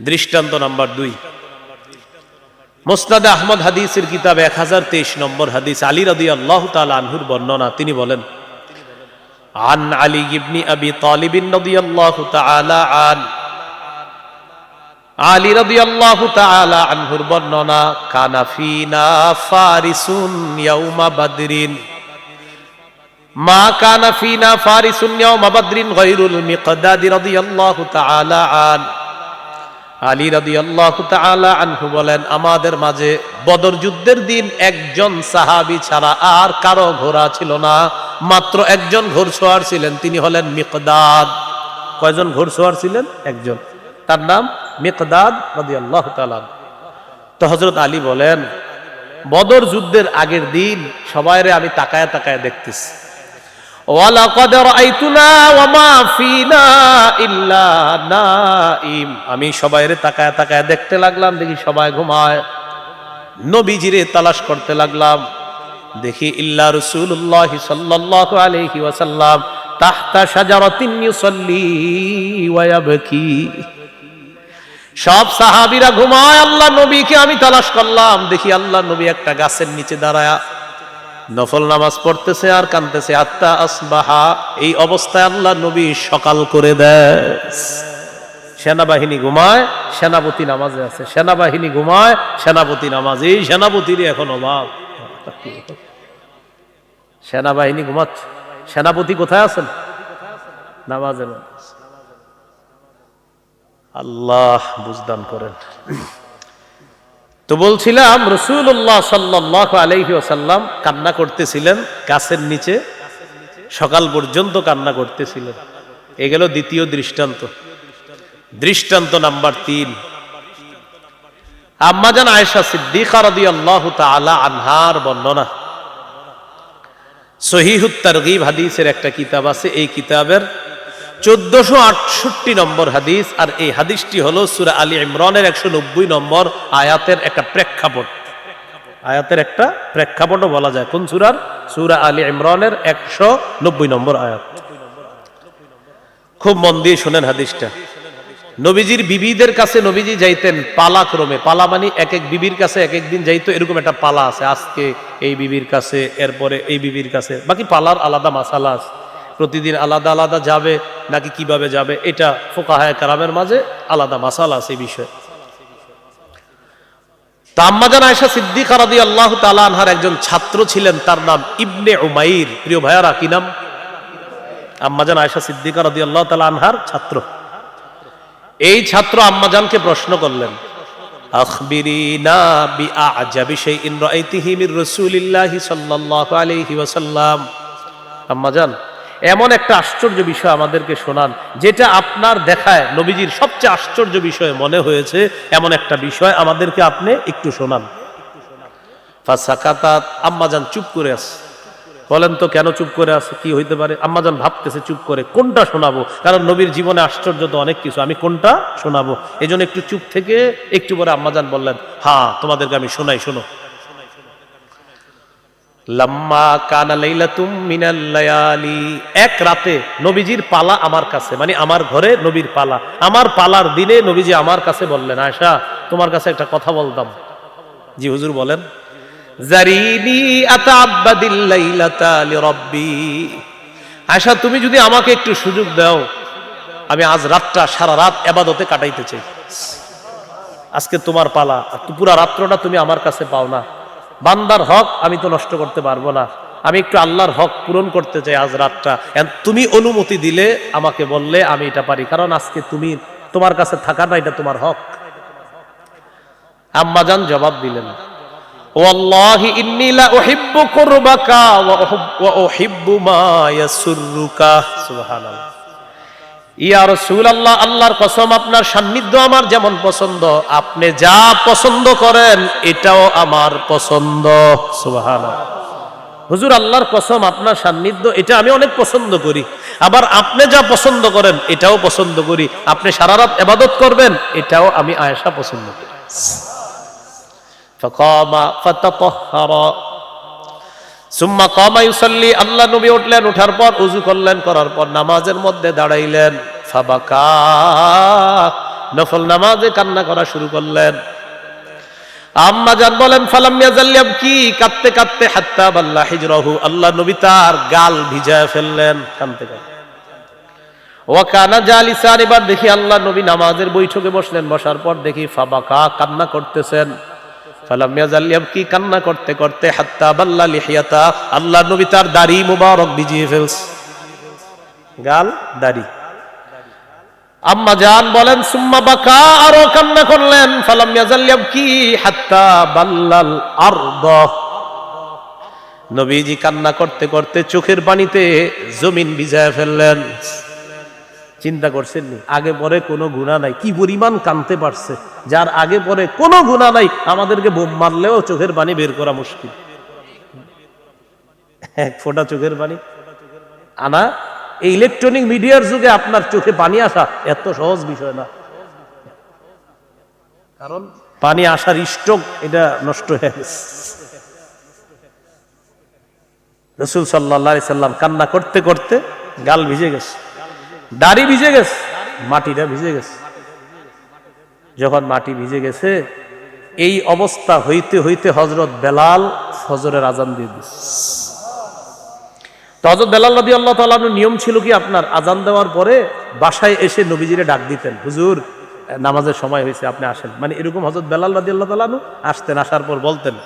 দৃষ্টান্ত নাম্বার 2, মুসনাদে আহমদ হাদিসের কিতাব 1023 নম্বর হাদিস, আলী রাদিয়াল্লাহু তাআলা আনহুর বর্ণনা। তিনি বলেন, আন আলী ইবনে আবি তালিব রাদিয়াল্লাহু তাআলা আন, আলী রাদিয়াল্লাহু তাআলা আনহুর বর্ণনা, কানা ফিনা ফারিসুন ইয়াউমা বাদরিন। মা কানা ফিনা ফারিসুন ইয়াওমা বাদরিন গায়রুল মিকদাদ রাদিয়াল্লাহু তাআলা আন। আলী রাদিয়াল্লাহু তাআলা আনহু বলেন, আমাদের মাঝে বদর যুদ্ধের দিন একজন সাহাবী ছাড়া আর কারো ঘোড়া ছিল না, মাত্র একজন ঘোড়সওয়ার ছিলেন, তিনি হলেন মিকদাদ। কয়জন ঘোড়সওয়ার ছিলেন? একজন, তার নাম মিকদাদ রাদিয়াল্লাহু তাআলা। তো হযরত আলী বলেন, বদর যুদ্ধের আগের দিন সবাইরে আমি তাকায় তাকায় দেখতেছি, ওয়ালাকাদ রাআইতুনা ওয়া মা ফিনা ইল্লা নাইম। আমি সবাইরে তাকায় তাকায় দেখতে লাগলাম, দেখি সবাই ঘুমায়। নবীজিরে তালাশ করতে লাগলাম, দেখি ইল্লা রাসূলুল্লাহ সাল্লাল্লাহু আলাইহি ওয়াসাল্লাম তাহতা শাজারাতিন ইউসাল্লি ওয়া ইয়াবকি। সব সাহাবীরা ঘুমায়, আল্লাহ নবীকে আমি তালাশ করলাম, দেখি আল্লাহ নবী একটা গাছের নিচে দাঁড়ায়া নফল নামাজ পড়তেছে আর কাঁদতেছে। আত্তা আসবাহা, এই অবস্থায় আল্লাহ নবী সকাল করে দেয়। সেনাবাহিনী ঘুমায়, সেনাপতি নামাজে আছে। সেনাবাহিনী ঘুমায়, সেনাপতি নামাজে। এই সেনাপতির এখন অভাব। সেনাবাহিনী ঘুমাচ্ছে, সেনাপতি কোথায় আছেন? নামাজে। আল্লাহ বুঝদান করেন। তো বলছিলাম, রাসূলুল্লাহ সাল্লাল্লাহু আলাইহি ওয়াসাল্লাম কান্না করতেছিলেন গাছের নিচে, সকাল পর্যন্ত কান্না করতেছিলেন। এ গেল দ্বিতীয় দৃষ্টান্ত। দৃষ্টান্ত নাম্বার 3, আম্মা জান আয়েশা সিদ্দিকা রাদিয়াল্লাহু তাআলা আনহার বর্ণনা। সহিহুত তারগীব হাদিসের একটা কিতাব আছে, এই কিতাবের 1468 নম্বর হাদিস। আর এই হাদিসটি হলো সূরা আলী ইমরানের 190 নম্বর আয়াতের একটা প্রেক্ষাপট। আয়াতের একটা প্রেক্ষাপটও বলা যায়। কোন সূরার? সূরা আলী ইমরানের 190 নম্বর আয়াত। খুব মন দিয়ে শুনেন হাদিসটা। নবীজির বিবিদের কাছে নবীজি যাইতেন পালাক্রমে। পালা মানে এক এক বিবির কাছে এক এক দিন যাইতো, এরকম একটা পালা আছে। আজকে এই বিবির কাছে, এরপরে এই বিবির কাছে। বাকি পালার আলাদা মাসালা আছে, প্রতিদিন আলাদা আলাদা যাবে নাকি কিভাবে যাবে, এটা ফুকাহায়ে কেরামের মাঝে আলাদা মাসালা আছে এই বিষয়ে। তো আম্মা জান আয়েশা সিদ্দিকা রাদিয়াল্লাহু তাআলা আনহার একজন ছাত্র ছিলেন, তার নাম ইবনে উমাইর। প্রিয় ভাইয়ারা, কি নাম? আম্মা জান আয়েশা সিদ্দিকা রাদিয়াল্লাহু তাআলা আনহার ছাত্র। এই ছাত্র আম্মা জানকে প্রশ্ন করলেন, আখবিরিনা বিআজাবি শাইইন রাআইতিহি মির রাসূলিল্লাহি সাল্লাল্লাহু আলাইহি ওয়াসাল্লাম। আম্মা জান, এমন একটা আশ্চর্য বিষয় আমাদেরকে শোনান, যেটা আপনার দেখায় নবীজির সবচেয়ে আশ্চর্য বিষয় মনে হয়েছে, এমন একটা বিষয় আমাদেরকে আপনি একটু শোনান। ফাসাকাতাত, আম্মা জান চুপ করে আছে। বলেন তো কেন চুপ করে আছে? কি হইতে পারে? আম্মা জান ভাবতেছে চুপ করে কোনটা শোনাবো, কারণ নবীর জীবনে আশ্চর্য তো অনেক কিছু, আমি কোনটা শোনাবো। এই জন্য একটু চুপ থেকে একটু পরে আম্মা জান বললেন, হ্যাঁ তোমাদেরকে আমি শোনাই, শোনো। লাম্মা কানা লাইলাতুম মিনাল লায়ালি, এক রাতে নবীজির পালা আমার কাছে, মানে আমার ঘরে নবীর পালা। আমার পালার দিনে নবীজি আমার কাছে বললেন, আয়েশা তোমার কাছে একটা কথা বলতাম। জি হুজুর বলেন। জারিনি আতাআব্বাদিল লাইলাতা লিরাব্বি, আয়েশা তুমি যদি আমাকে একটু সুযোগ দাও, আমি আজ রাতটা সারা রাত ইবাদতে কাটাইতে চাই। আজকে তোমার পালা, আর পুরো রাত্রটা তুমি আমার কাছে পাও না। বান্দার হক আমি তো নষ্ট করতে পারবো না, আমি একটু আল্লাহর হক পূরণ করতে চাই আজ রাতটা। তুমি অনুমতি দিলে, আমাকে বললে আমি এটা পারি, কারণ আজকে তুমি তোমার কাছে থাকাটা এটা তোমার হক। আম্মা জান জবাব দিলেন, ওয়াল্লাহি ইন্নী লা উহিব্বু কুরবাকা ওয়া উহিব্বু মা ইয়াসুররুকা। সুবহানাল্লাহ। ইয়া রাসূলুল্লাহ, আল্লাহর কসম আপনার সান্নিধ্য আমার যেমন পছন্দ, আপনি যা পছন্দ করেন এটাও আমার পছন্দ। সুবহানাল্লাহ। হুজুর আল্লাহর কসম আপনার সান্নিধ্য এটা আমি অনেক পছন্দ করি, আবার আপনি যা পছন্দ করেন এটাও পছন্দ করি। আপনি সারা রাত ইবাদত করবেন এটাও আমি আয়েশা পছন্দ করি। ফাকামা ফাতাতাহহারা সুম্মা কামা ইউসাল্লি, আল্লাহ নবী উঠলেন, উঠার পর ওযু করলেন, করার পর নামাজের মধ্যে দাঁড়াইলেন। ফাবাকা, নফল নামাজে কান্না করা শুরু করলেন। আম্মা জান বলেন, ফালাম ইয়াজাল ইয়াবকি, কাঁদতে কাঁদতে হাত্তা বাল্লা হিজরাহু, আল্লাহ নবী তার গাল ভিজায় ফেললেন কাঁদতে কাঁদতে। ওয়া কানা জালিসান, এবার দেখি আল্লাহ নবী নামাজের বৈঠকে বসলেন, বসার পর দেখি ফাবাকা, কান্না করতেছেন। ফালাম ইয়াজাল ইয়াবকি, কান্না করতে করতে, হাত্তা বাল্লা লিহিয়াতা, আল্লাহ নবী তার দাড়ি মুবারক ভিজিয়ে ফেলছে, গাল দাড়ি। আম্মা জান বলেন সুম্মা বাকা, আরো কান্না করলেন, ফালাম ইয়াজাল ইয়াবকি হাত্তা বাল্লাল আরদ, নবীজি কান্না করতে করতে চোখের পানিতে জমিন ভিজায় ফেললেন। চিন্তা করছেন নি, আগে পরে কোনো গুনাহ নাই, কি পরিমাণ কাঁদতে পারছে। যার আগে পরে কোনো গুনাহ নাই, আমাদেরকে বোম মারলেও চোখের পানি বের করা মুশকিল। এক ফোঁটা চোখের পানি আনা, এই ইলেকট্রনিক মিডিয়ার যুগে আপনার চোখে পানি আসা এত সহজ বিষয় না, কারণ পানি আসার স্টক এটা নষ্ট হয়ে গেছে। রাসূল সাল্লাল্লাহু আলাইহি সাল্লাম কান্না করতে করতে গাল ভিজে গেছে, দাড়ি ভিজে গেছে, মাটিটা ভিজে গেছে। যখন মাটি ভিজে গেছে, এই অবস্থা হইতে হইতে হযরত বেলাল ফজরের আজান দিয়ে দিয়েছে। তো হযরত বেলাল রাদিয়াল্লাহু তাআলা আনহু নিয়ম ছিল কি, আপনার আজান দেওয়ার পরে বাসায় এসে নবীজিরে ডাক দিতেন, হুজুর নামাজের সময় হয়েছে, আপনি আসেন। মানে এরকম হযরত বেলাল রাদিয়াল্লাহু তাআলা আনহু আসতেন, আসার পর বলতেন,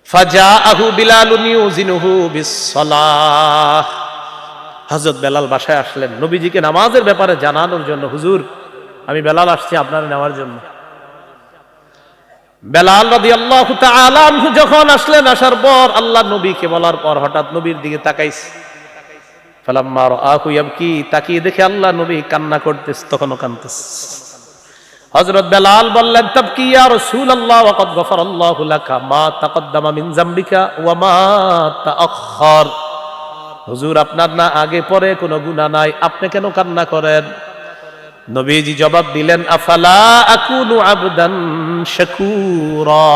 ফাজাআহু বিলালুন ইউজিনুহু বিস-সালাহ, হযরত বেলাল বাসায় আসলেন নবীজিকে নামাজের ব্যাপারে জানানোর জন্য, হুজুর আমি বেলাল আসছি আপনার নেওয়ার জন্য। বেলাল রাদিয়াল্লাহু তাআলা আনহু যখন আসলেন, আসার পর আল্লাহ নবীকে বলার পর হঠাৎ নবীর দিকে তাকাইছে, ফালাম্মা রাআহু ইয়াবকি, তাকিয়ে দেখে আল্লাহ নবী কান্না করতেছে, তখনও কাঁদতেছে। হযরত বেলাল বললেন, তাবকি ইয়া রাসূলুল্লাহ ওয়া ক্বাদ গফারাল্লাহু লাকা মা তাকদ্দামা মিন যামবিকা ওয়া মা তাআখার, হুজুর আপনার না আগে পরে কোনো গুনাহ নাই, আপনি কেন কান্না করেন? নবীজি জবাব দিলেন, আফালা আকুনু আবদান শাকুরা,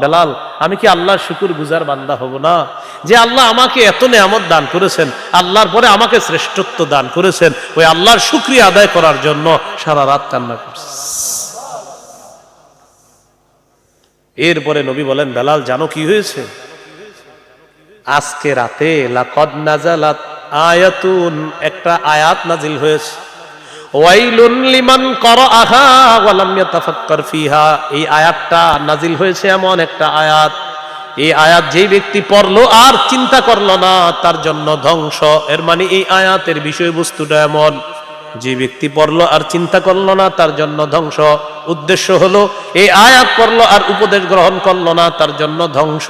বেলাল আমি কি আল্লাহর শুকরগুজার বান্দা হব না? যে আল্লাহ আমাকে এত নেয়ামত দান করেছেন, আল্লাহর পরে আমাকে শ্রেষ্ঠত্ব দান করেছেন, ওই আল্লাহর শুকরিয়া আদায় করার জন্য সারা রাত কান্না করছে। এরপরে নবী বলেন, বেলাল জানো কি হয়েছে? আজকে রাতে লাকাদ নাযালাত আয়াতুন, একটা আয়াত নাজিল হয়েছে, ওয়াইলুন লিমান ক্বারাআহা ওয়া লাম ইয়াতাফাক্কার ফিহা, এই আয়াতটা নাজিল হয়েছে এমন একটা আয়াত, এই আয়াত যেই ব্যক্তি পড়লো আর চিন্তা করলো না তার জন্য ধ্বংস। এর মানে এই আয়াতের বিষয়বস্তুটা এমন, যে ব্যক্তি পড়লো আর চিন্তা করলো না তার জন্য ধ্বংস। উদ্দেশ্য হলো এই আয়াত পড়লো আর উপদেশ গ্রহণ করলো না তার জন্য ধ্বংস।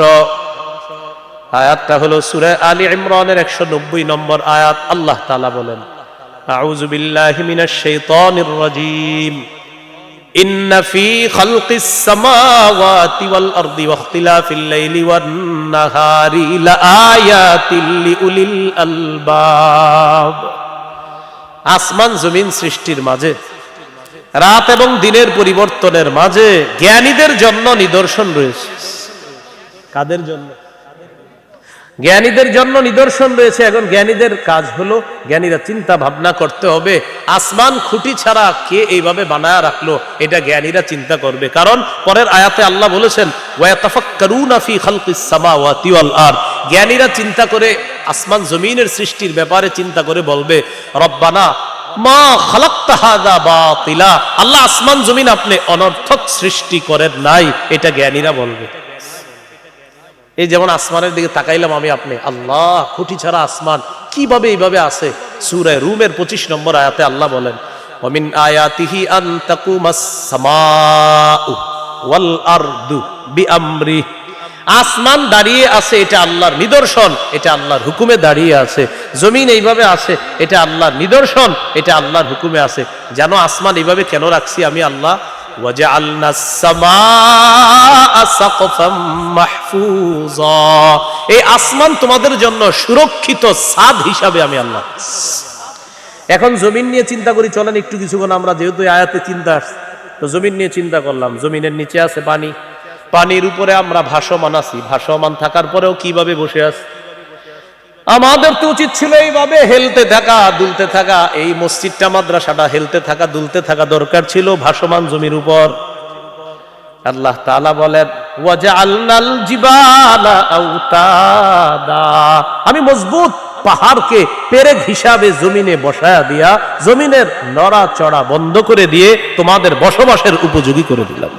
আয়াতটা হলো সূরা আলী ইমরানের 190 নম্বর আয়াত। আল্লাহ তাআলা বলেন, আউযু বিল্লাহি মিনাশ শাইতানির রাজীম, ইন্না ফী খালকিস সামাওয়াতি ওয়াল আরদি ওয়া ইখতিলাফিল লাইলি ওয়ান নাহারি লাআয়াতিল লিউলিল আলবাব, আসমান জমিন সৃষ্টির মাঝে, রাত এবং দিনের পরিবর্তনের মাঝে জ্ঞানীদের জন্য নিদর্শন রয়েছে। কাদের জন্য? জ্ঞানীদের জন্য নিদর্শন রয়েছে। এখন জ্ঞানীদের কাজ হলো, জ্ঞানীরা চিন্তা ভাবনা করতে হবে, আসমান খুঁটি ছাড়া কে এইভাবে বানায়া রাখলো, এটা জ্ঞানীরা চিন্তা করবে। কারণ পরের আয়াতে আল্লাহ বলেছেন, ওয়া ইয়াতাফাক্কারুনা ফী খালকিস সামাওয়াতি ওয়াল আরদ, জ্ঞানীরা চিন্তা করে আসমান জমিনের সৃষ্টির ব্যাপারে চিন্তা করে বলবে, রব্বানা মা খালাকতা হাযা বাতিলা, আল্লাহ আসমান জমিন আপনি অনর্থক সৃষ্টি করেন নাই, এটা জ্ঞানীরা বলবে। এই যেমন আসমানের দিকে তাকাইলাম আমি আপনি, আল্লাহ খুঁটি ছাড়া আসমান কিভাবে এইভাবে আছে। সূরা রুমের 25 নম্বর আয়াতে আল্লাহ বলেন, ওয়া মিন আয়াতিহি আন তাকুমাস সামাউ ওয়াল আরদু বিআমরি, আসমান দাঁড়িয়ে আছে এটা আল্লাহর নিদর্শন, এটা আল্লাহর হুকুমে দাঁড়িয়ে আছে। জমিন এইভাবে আছে, এটা আল্লাহর নিদর্শন, এটা আল্লাহর হুকুমে আছে। জানো আসমান এইভাবে কেন রাখছি আমি আল্লাহ? ওয়াজআলনাস সামাআ সাকফাম মাহফুজা, এই আসমান তোমাদের জন্য সুরক্ষিত ছাদ হিসাবে আমি আল্লাহ। এখন জমিন নিয়ে চিন্তা করি, চলেন একটু কিছুক্ষণ আমরা, যেহেতু আয়াতে চিন্তা আসছে তো জমিন নিয়ে চিন্তা করলাম। জমিনের নিচে আছে পানি, পানির উপরে আমরা ভাসমান আছি, ভাসমান থাকার পরেও কিভাবে বসে আছি? আমাদের তো উচিত ছিল এইভাবে হেলতে থাকা, দুলতে থাকা। এই মসজিদটা মাদ্রাসাটা হেলতে থাকা, দুলতে থাকা দরকার ছিল ভাসমান জমির উপর। আল্লাহ তাআলা বলেন, ওয়াজআলনাল জিবালা আওতাদা, আমি মজবুত পাহাড়কে পেরেক হিসাবে জমিনে বসায়া দিয়া জমিনের নড়াচড়া বন্ধ করে দিয়ে তোমাদের বসবাসের উপযোগী করে দিলাম।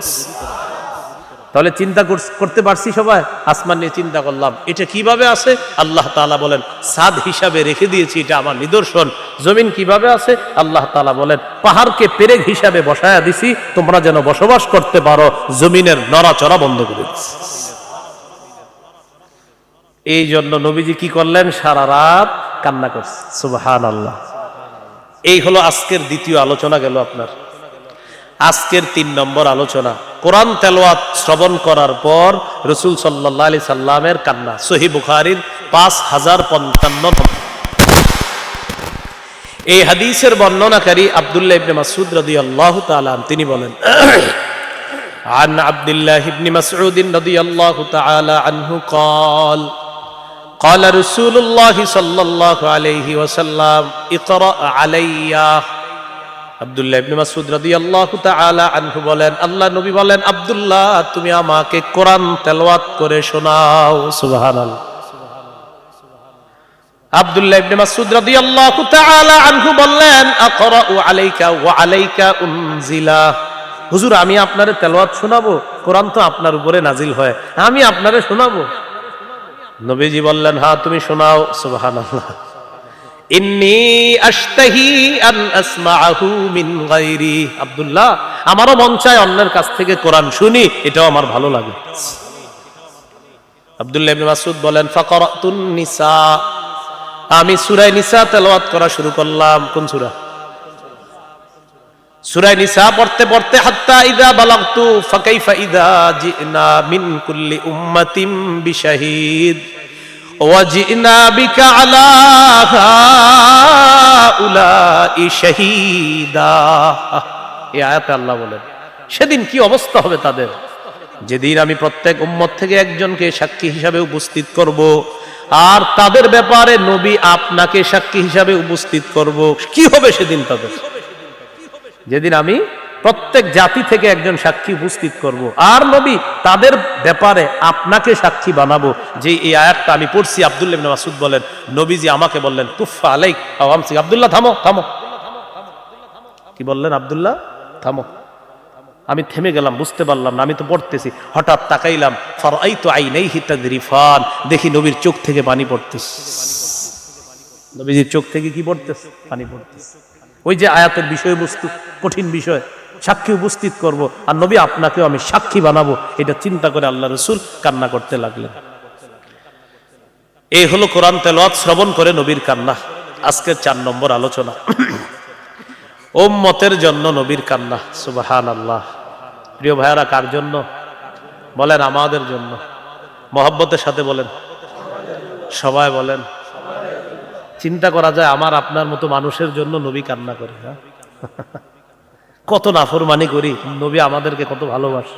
তাহলে চিন্তা করতে পারছি সবাই? আসমান নিয়ে চিন্তা করলাম, এটা কিভাবে আছে? আল্লাহ তাআলা বলেন ছাদ হিসাবে রেখে দিয়েছি, এটা আমার নিদর্শন। জমিন কিভাবে আছে? আল্লাহ তাআলা বলেন পাহাড়কে পেরেক হিসাবে বসায়া দিছি, তোমরা যেন বসবাস করতে পারো, জমিনের নড়াচড়া বন্ধ করে দিছি। এই জন্য নবীজি কি করলেন? সারা রাত কান্না করছে। সুবহানাল্লাহ। এই হলো আজকের দ্বিতীয় আলোচনা গেল আপনার। আজকের 3 নম্বর আলোচনা, কোরআন তেলাওয়াত শ্রবণ করার পর রাসূল সাল্লাল্লাহু আলাইহি সাল্লামের কান্না। সহিহ বুখারীর 5055 নম্বর। এই হাদিসের বর্ণনাকারী আব্দুল্লাহ ইবনে মাসউদ রাদিয়াল্লাহু তাআলা তিনি বলেন, عن عبد الله بن مسعود رضي الله تعالى عنه قال قال رسول الله صلى الله عليه وسلم اقرأ علي। আব্দুল্লাহ ইবনে মাসউদ রাদিয়াল্লাহু তাআলা আনহু বলেন, আল্লাহ নবী বলেন, আব্দুল্লাহ তুমি আমাকে কোরআন তেলাওয়াত করে শোনাও। সুবহানাল্লাহ। আব্দুল্লাহ ইবনে মাসউদ রাদিয়াল্লাহু তাআলা আনহু বললেন, আকরাউ আলাইকা ওয়া আলাইকা উনজিলা। হুজুর আমি আপনারে তেলাওয়াত শোনাবো? কোরআন তো আপনার উপরে নাজিল হয়, আমি আপনারে শোনাবো? নবীজি বললেন, হ্যাঁ তুমি শোনাও। সুবহানাল্লাহ। ইন্নী আশতাহি আন আসমাআহু মিন গায়রি। আব্দুল্লাহ আমারও মন চায় অন্যের কাছ থেকে কোরআন শুনি, এটাও আমার ভালো লাগে। আব্দুল্লাহ ইবনে মাসউদ বলেন, ফাকরাতুন নিসা। আমি সূরা নিসা তেলাওয়াত করা শুরু করলাম। কোন সূরা? সূরা নিসা পড়তে পড়তে হাত্তা ইযা বালাগতু ফাকাইফা ইযা জিনা মিন কুল্লি উম্মাতিন বিশাহিদ ওয়া জিনা বিকা আলা হাউলাই শাহীদা। এই আয়াতে আল্লাহ বলেন সেদিন কি অবস্থা হবে তাদের, যেদিন আমি প্রত্যেক উম্মত থেকে একজনকে সাক্ষী হিসাবে উপস্থিত করব, আর তাদের ব্যাপারে নবী আপনাকে সাক্ষী হিসাবে উপস্থিত করব। কি হবে সেদিন তাদের? যেদিন আমি প্রত্যেক জাতি থেকে একজন সাক্ষী উপস্থিত করব, আর নবী তাদের ব্যাপারে আপনাকে সাক্ষী বানাবো। যে এই আয়াতটা আমি পড়ছি, আব্দুল্লাহ ইবনে মাসউদ বলেন নবীজি আমাকে বললেন, তুফা আলাইক আও আমসিক। আব্দুল্লাহ থামো থামো। কি বললেন? আব্দুল্লাহ থামো। আমি থেমে গেলাম, বুঝতে পারলাম না, আমি তো পড়তেছি। হঠাৎ তাকাইলাম, ফারাইতু আইনাইহি তাযরিফান, দেখি নবীর চোখ থেকে পানি পড়তেছে। নবীজির চোখ থেকে কি পড়তেছে? পানি পড়তেছে। ওই যে আয়াতের বিষয়বস্তু কঠিন বিষয়, সাক্ষী উপস্থিত করব, আর নবী আপনাকেও আমি সাক্ষী বানাবো, এটা চিন্তা করে আল্লাহ রাসূল কান্না করতে লাগলেন। এই হলো কোরআন তেলাওয়াত শ্রবণ করে নবীর কান্না। আজকের 4 নম্বর আলোচনা, উম্মতের জন্য নবীর কান্না। সুবহানাল্লাহ। প্রিয় ভাইয়ারা, কার জন্য বলেন? আমাদের জন্য। মহব্বতের সাথে বলেন, সবাই বলেন। চিন্তা করা যায় আমার আপনার মতো মানুষের জন্য নবী কান্না করে। হ্যাঁ, কত নাফরমানি করি, নবী আমাদেরকে কত ভালোবাসে।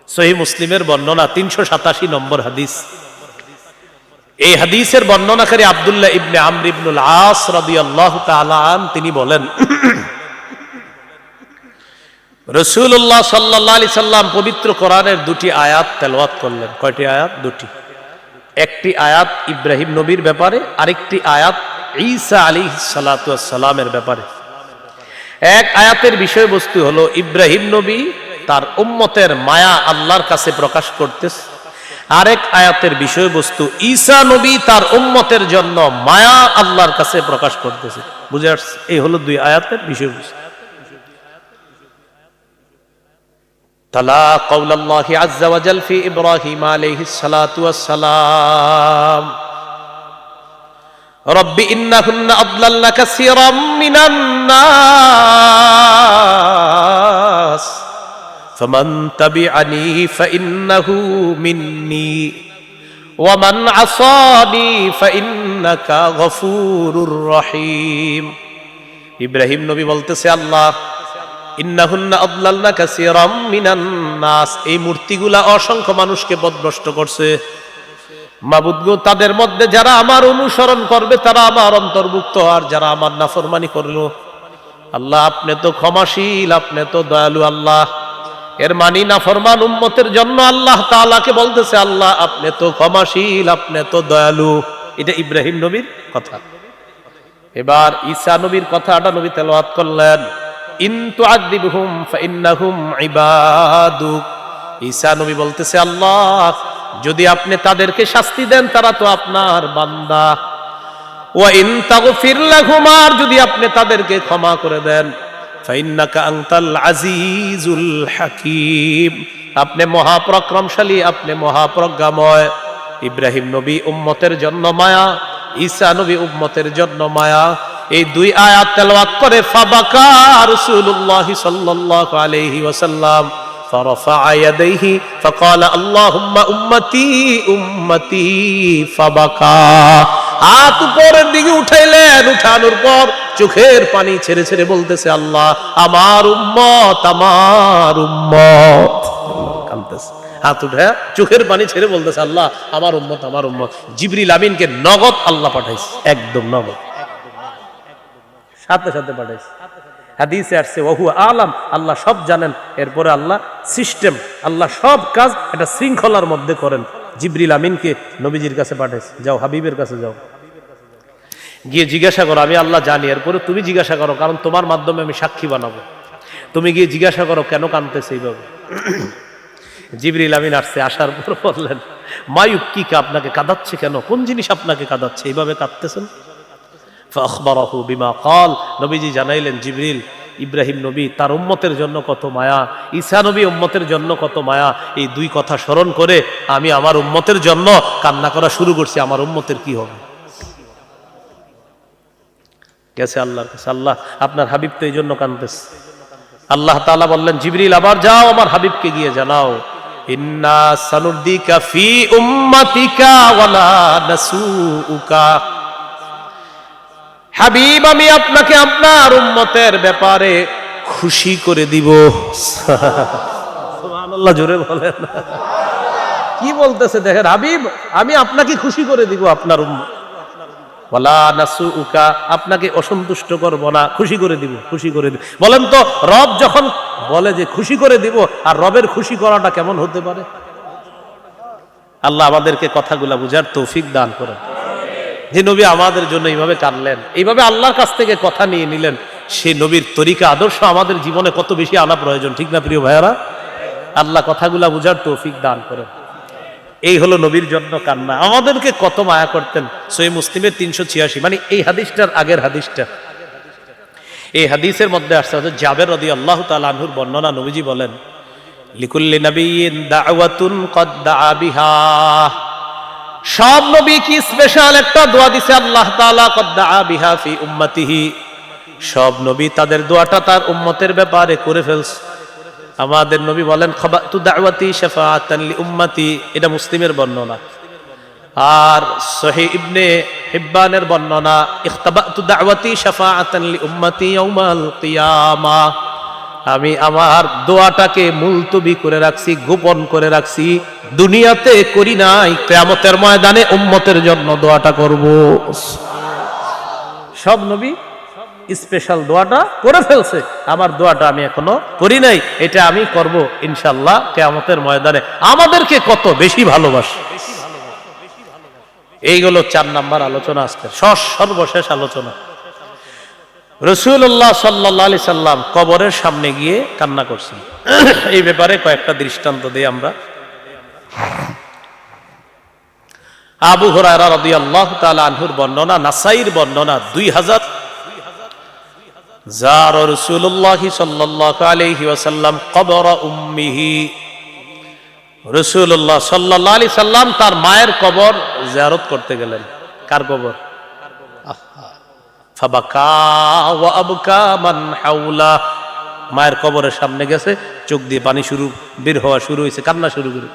সহিহ মুসলিমের বর্ণনা 387 নম্বর হাদিস। এই হাদিসের বর্ণনাকারী আব্দুল্লাহ ইবনে আমর ইবনুল আস রাদিয়াল্লাহু তাআলা আন তিনি বলেন, রাসূলুল্লাহ সাল্লাল্লাহু আলাইহি সাল্লাম পবিত্র কোরআনের 2টি আয়াত তেলাওয়াত করলেন। কয়টি আয়াত? 2টি। একটি আয়াত ইব্রাহিম নবীর ব্যাপারে, আরেকটি আয়াত ঈসা আলাইহিস সালাতু ওয়াস সালামের ব্যাপারে। এক আয়াতের বিষয়বস্তু হলো ইব্রাহিম নবী তার উম্মতের মায়া আল্লাহর কাছে প্রকাশ করতেছে, আরেক আয়াতের বিষয়বস্তু ঈসা নবী তার উম্মতের জন্য মায়া আল্লাহর কাছে প্রকাশ করতেছে। বুঝে আসছে? এই হলো 2 আয়াতের বিষয়বস্তু। তালা কাউলাল্লাহি আযজা ওয়া জাল ফি ইব্রাহিম আলাইহিস সালাতু ওয়াস সালাম, রব্বি ইন্নাহুন্না আদলালনা কাসীরাম মিনান নাস ফামান তাবিআনি ফাইন্নাহু মিন্নি ওয়া মান আসানি ফাইন্নাকা গফুরুর রহিম। ইব্রাহিম নবী বলতেছে, আল্লাহ ইন্নাহুন্না আদলালনা কাসীরাম মিনান নাস, এই মূর্তিগুলা অসংখ্য মানুষকে পথভ্রষ্ট করছে। মাবুদ গো, তাদের মধ্যে যারা আমার অনুসরণ করবে তারা আমার অন্তর্ভুক্ত, আর যারা আমার নাফরমানি করলো, আল্লাহ আপনি তো ক্ষমাশীল, আপনি তো দয়ালু। আল্লাহ এর মানি নাফরমান উম্মতের জন্য আল্লাহ তাআলাকে বলতেছে, আল্লাহ আপনি তো ক্ষমাশীল, আপনি তো দয়ালু। এটা ইব্রাহিম নবীর কথা। এবার ঈসা নবীর কথাটা নবী তেলাওয়াত করলেন, ইন তুআযিবহুম ফাইন্নাহুম ইবাদুক ঈসা নবী বলতেছে, আল্লাহ যদি আপনি তাদেরকে শাস্তি দেন তারা তো আপনার বান্দা, ওয়া ইন তাগফির লাহুম, আর যদি আপনি তাদেরকে ক্ষমা করে দেন, ফাইন্নাকা আনতাল আজিজুল হাকীম, আপনি মহাপরাক্রমশালী, আপনি মহাপ্রজ্ঞাময়। ইব্রাহিম নবী উম্মতের জন্য মায়া, ঈসা নবী উম্মতের জন্য মায়া। এই দুই আয়াত তেলাওয়াত করে ফাবাকা রাসূলুল্লাহ সাল্লাল্লাহু আলাইহি ওয়াসাল্লাম فرفع يديه فقال اللهم উম্মতি উম্মতি ফাবাকা। হাত উপরের দিকে উঠাইলেন, উঠানোর পর চোখের পানি ছেড়ে ছেড়ে বলতেছে, আল্লাহ আমার উম্মত, আমার উম্মত। কাঁদতেছে, হাত উঠে চোখের পানি ছেড়ে বলতেছে, আল্লাহ আমার উম্মত, আমার উম্মত। জিবরিল আমিনকে নগদ আল্লাহ পাঠাইছে, একদম নগদ, সাথে সাথে পাঠাইছে। হাদিসে আসছে ওহু আলাম, আল্লাহ সব জানেন। এরপরে আল্লাহ সিস্টেম, আল্লাহ সব কাজ এটা শৃঙ্খলার মধ্যে করেন। জিবরিল আমিনকে নবীজির কাছে পাঠাইছে, যাও হাবিবের কাছে যাও, গিয়ে জিজ্ঞাসা করো, আমি আল্লাহ জানি। এরপরে তুমি জিজ্ঞাসা করো, কারণ তোমার মাধ্যমে আমি সাক্ষী বানাবো। তুমি গিয়ে জিজ্ঞাসা করো কেন কাঁদতেছে এইভাবে। জিবরিল আমিন আসছে, আসার পর বললেন, মায়ুক্কিকা, আপনাকে কাঁদাচ্ছে কেন, কোন জিনিস আপনাকে কাঁদাচ্ছে, এইভাবে কাঁদতেছেন? ফাখবারাহু বিমা ক্বাল, নবীজি জানাইলেন, জিবরিল ইব্রাহিম নবী তার উম্মতের জন্য কত মায়া, ঈসা নবী উম্মতের জন্য কত মায়া, এই দুই কথা স্মরণ করে আমি আমার উম্মতের জন্য কান্না করা শুরু করছি। আমার উম্মতের কি হবে? গেছে আল্লাহর কাছে, আল্লাহ আপনার হাবিব তো এই জন্য কাঁদতেছে। আল্লাহ তাআলা বললেন, জিবরিল আবার যাও আমার হাবিবকে গিয়ে জানাও, ইন্না সানুরদিকা ফি উম্মাতিকা ওয়ালা নাসুউকা, হাবিব আমি আপনাকে আপনার উম্মতের ব্যাপারে খুশি করে দিব। সুবহানাল্লাহ, জোরে বলেন। কি বলতেছে দেখেন, হাবিব আমি আপনাকে খুশি করে দিব, আপনার উম্মত। ওয়ালা নাসুউকা, আপনাকে অসন্তুষ্ট করব না, খুশি করে দিব, খুশি করে দিব। বলেন তো, রব যখন বলে যে খুশি করে দিব, আর রবের খুশি করাটা কেমন হতে পারে? আল্লাহ আমাদেরকে কথাগুলা বুঝার তৌফিক দান করেন। যে নবী আমাদের জন্য এইভাবে কাঁদলেন, এইভাবে আল্লাহর কাছ থেকে কথা নিয়ে নিলেন, সেই নবীর তরিকা আদর্শ আমাদের জীবনে কত বেশি আনা প্রয়োজন, ঠিক না প্রিয় ভাইয়ারা? আল্লাহ কথাগুলা বুঝার তৌফিক দান করেন। এই হলো নবীর জন্য কান্না। আমাদেরকে কত মায়া করতেন। সহিহ মুসলিমের 386, মানে এই হাদিসটার আগের হাদিসটা, এই হাদিসের মধ্যে আসছে জাবের রাদিয়াল্লাহু তাআলা আনহুর বর্ণনা। নবীজি বলেন, লিকুল্লি নাবিয়্যিন দাওয়াতুন কদ দাআ বিহা, সব নবী কি স্পেশাল একটা দোয়া দিছে আল্লাহ তাআলা, কদ দাআ বিহা ফি উম্মতিহি, সব নবী তাদের দোয়াটা তার উম্মতের ব্যাপারে করে ফেলছে। আমাদের নবী বলেন, খাবাতু দাওয়াতি শাফাআতান লি উম্মতি, এটা মুসলিমের বর্ণনা। আর সহিহ ইবনে হিব্বানের বর্ণনা, ইখতাবাতু দাওয়াতি শাফাআতান লি উম্মতি ইয়াউমাল কিয়ামাহ, আমি আমার দোয়াটাকে মুলতবি করে রাখছি, গোপন করে রাখছি, দুনিয়াতে করি নাই, কিয়ামতের ময়দানে উম্মতের জন্য দোয়াটা করব। সব নবী স্পেশাল দোয়াটা করে ফেলছে, আমার দোয়াটা আমি এখনো করি নাই, এটা আমি করব ইনশাআল্লাহ কিয়ামতের ময়দানে। আমাদেরকে কত বেশি ভালোবাসে। এইগুলো 4 নাম্বার আলোচনা, আজকে সর্বশেষ আলোচনা। রাসূলুল্লাহ সাল্লাল্লাহু আলাইহি সাল্লাম কবরের সামনে গিয়ে কান্না করছেন। এই ব্যাপারে কয়েকটা দৃষ্টান্ত দিই আমরা। আবু হুরায়রা রাদিয়াল্লাহু তাআলা আনহুর বর্ণনা, নাসাইর বর্ণনা 2000, যার রাসূলুল্লাহ সাল্লাল্লাহু আলাইহি ওয়াসাল্লাম কবর উম্মিহি, রাসূলুল্লাহ সাল্লাল্লাহু আলাইহি সাল্লাম তার মায়ের কবর জিয়ারত করতে গেলেন। কার কবর? ফাবাকা ওয়া আবকা মান হাওলা, মায়ের কবরের সামনে গেছে, চোখ দিয়ে পানি বের হওয়া শুরু হয়েছে, কান্না শুরু করে।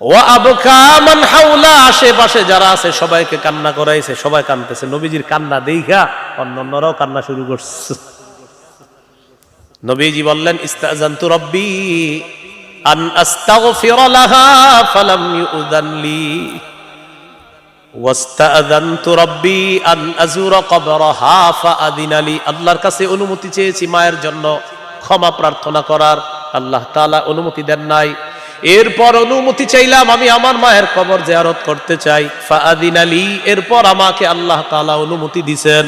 ওয়া আবকা মান হাওলা, আশেপাশে যারা আছে সবাইকে কান্না করাইছে, সবাই কাঁদতেছে। নবীজির কান্না দেখা অন্যান্যরাও কান্না শুরু করছে। নবীজি বললেন, ইস্তাযানতু রাব্বি আন আস্তাগফিরা লাহা ফালাম ইউযান লি ওয়াস্তাযানতু রাব্বি আন আযুরা কবরাহা ফাআযিনা লি, আল্লাহর কাছে অনুমতি চেয়েছি মায়ের জন্য ক্ষমা প্রার্থনা করার, আল্লাহ তাআলা অনুমতি দেন নাই। এরপর অনুমতি চাইলাম, আমি আমার মায়ের কবর জিয়ারত করতে চাই, ফাআযিনা লি, এরপর আমাকে আল্লাহ তাআলা অনুমতি দিবেন।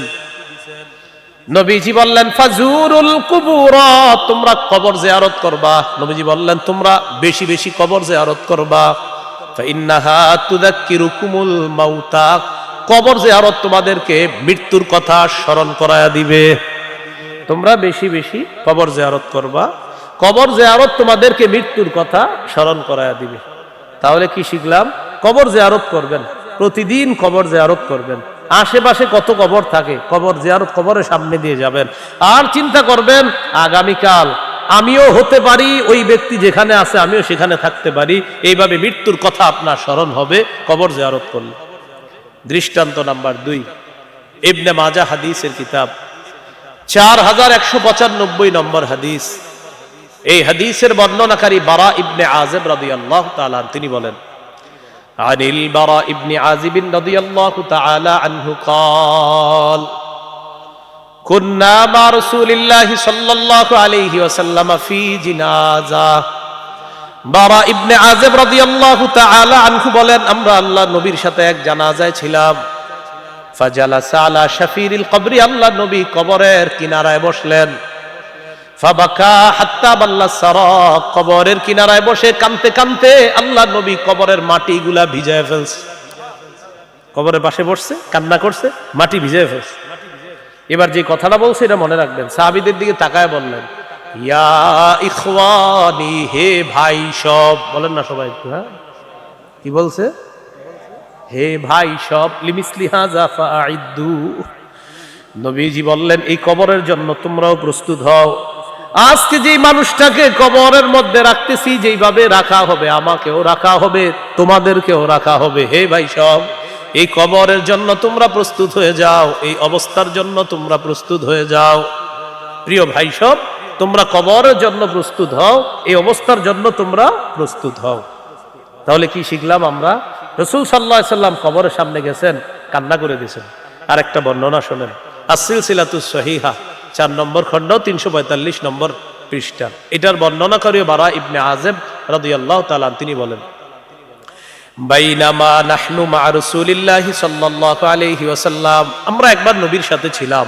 নবীজি বললেন ফাজুরুল কুবুর, তোমরা কবর জিয়ারত করবা। নবীজি বললেন তোমরা বেশি বেশি কবর জিয়ারত করবা। ফাইন্নাহা তুযাক্কিরুকুমুল মাউতা, কবর জিয়ারত তোমাদেরকে মৃত্যুর কথা স্মরণ করায়া দিবে। তোমরা বেশি বেশি কবর জিয়ারত করবা, কবর জিয়ারত তোমাদেরকে মৃত্যুর কথা স্মরণ করায়া দিবে। তাহলে কি শিখলাম? কবর জিয়ারত করবেন, প্রতিদিন কবর জিয়ারত করবেন। আশেপাশে কত কবর থাকে, কবর জিয়ারত, কবরের সামনে দিয়ে যাবেন। আর চিন্তা করবেন আগামীকাল আমিও হতে পারি, ওই ব্যক্তি যেখানে আছে আমিও সেখানে থাকতে পারি। এইভাবে মৃত্যুর কথা আপনার স্মরণ হবে কবর জিয়ারত করলে। দৃষ্টান্ত নাম্বার 2, ইবনে মাজাহ হাদিসের কিতাব 4195 নম্বর হাদিস। এই হাদিসের বর্ণনাকারী বারা ইবনে আযিব রাদিয়াল্লাহু তাআলা তিনি বলেন, আনিল বারা ইবনে আযিব রাদিয়াল্লাহু তাআলা আনহু قال কুন্না মা রাসূলিল্লাহি সাল্লাল্লাহু আলাইহি ওয়াসাল্লাম ফি জিনাজা। বারা ইবনে আযিব রাদিয়াল্লাহু তাআলা আনহু বলেন, আমরা আল্লাহর নবীর সাথে এক জানাজায় ছিলাম। ফাজালাসা আলা শাফিরিল কবরি, আল্লাহর নবী কবরের কিনারায় বসলেন। ফাবাকা হাত্তা বাল্লা সারা, কবরের কিনারায় বসে কাঁদতে কাঁদতে আল্লাহর নবী কবরের মাটিগুলা ভিজায় ফেলছে। কবরের পাশে বসছে, কান্না করছে, মাটি ভিজায় ফেলছে। এবার যে কথাটা বলছে এটা মনে রাখবেন। সাহাবীদের দিকে তাকায় বললেন, ইয়া ইখওয়ানি, হে ভাই সব। বলেন না সবাই একটু, হ্যাঁ কি বলছে? হে ভাই সব, লিমিসলি হাযা ফাআইদু। নবীজি বললেন এই কবরের জন্য তোমরাও প্রস্তুত হও। আজকে যে মানুষটাকে কবরের মধ্যে রাখতেছি, যেইভাবে রাখা হবে আমাকেও রাখা হবে, তোমাদেরকেও রাখা হবে। হে ভাই সব, এই কবরের জন্য তোমরা প্রস্তুত হয়ে যাও, এই অবস্থার জন্য তোমরা প্রস্তুত হয়ে যাও। প্রিয় ভাই সব, তোমরা কবরের জন্য প্রস্তুত হও, এই অবস্থার জন্য তোমরা প্রস্তুত হও। তাহলে কি শিখলাম আমরা? রাসূল সাল্লাল্লাহু আলাইহি সাল্লাম কবরের সামনে গেছেন, কান্না করে দিয়েছেন। আর একটা বর্ণনা শোনেন, আস-সিলসিলাতুস সহিহা 4 নম্বর খণ্ড 345 নম্বর পৃষ্ঠা। এটার বর্ণনাকারী বারা ইবনে আযিব রাদিয়াল্লাহু তাআলা তিনি বলেন, বাইনামা নাহনু মা রাসূলিল্লাহি সাল্লাল্লাহু আলাইহি ওয়াসাল্লাম, আমরা একবার নবীর সাথে ছিলাম।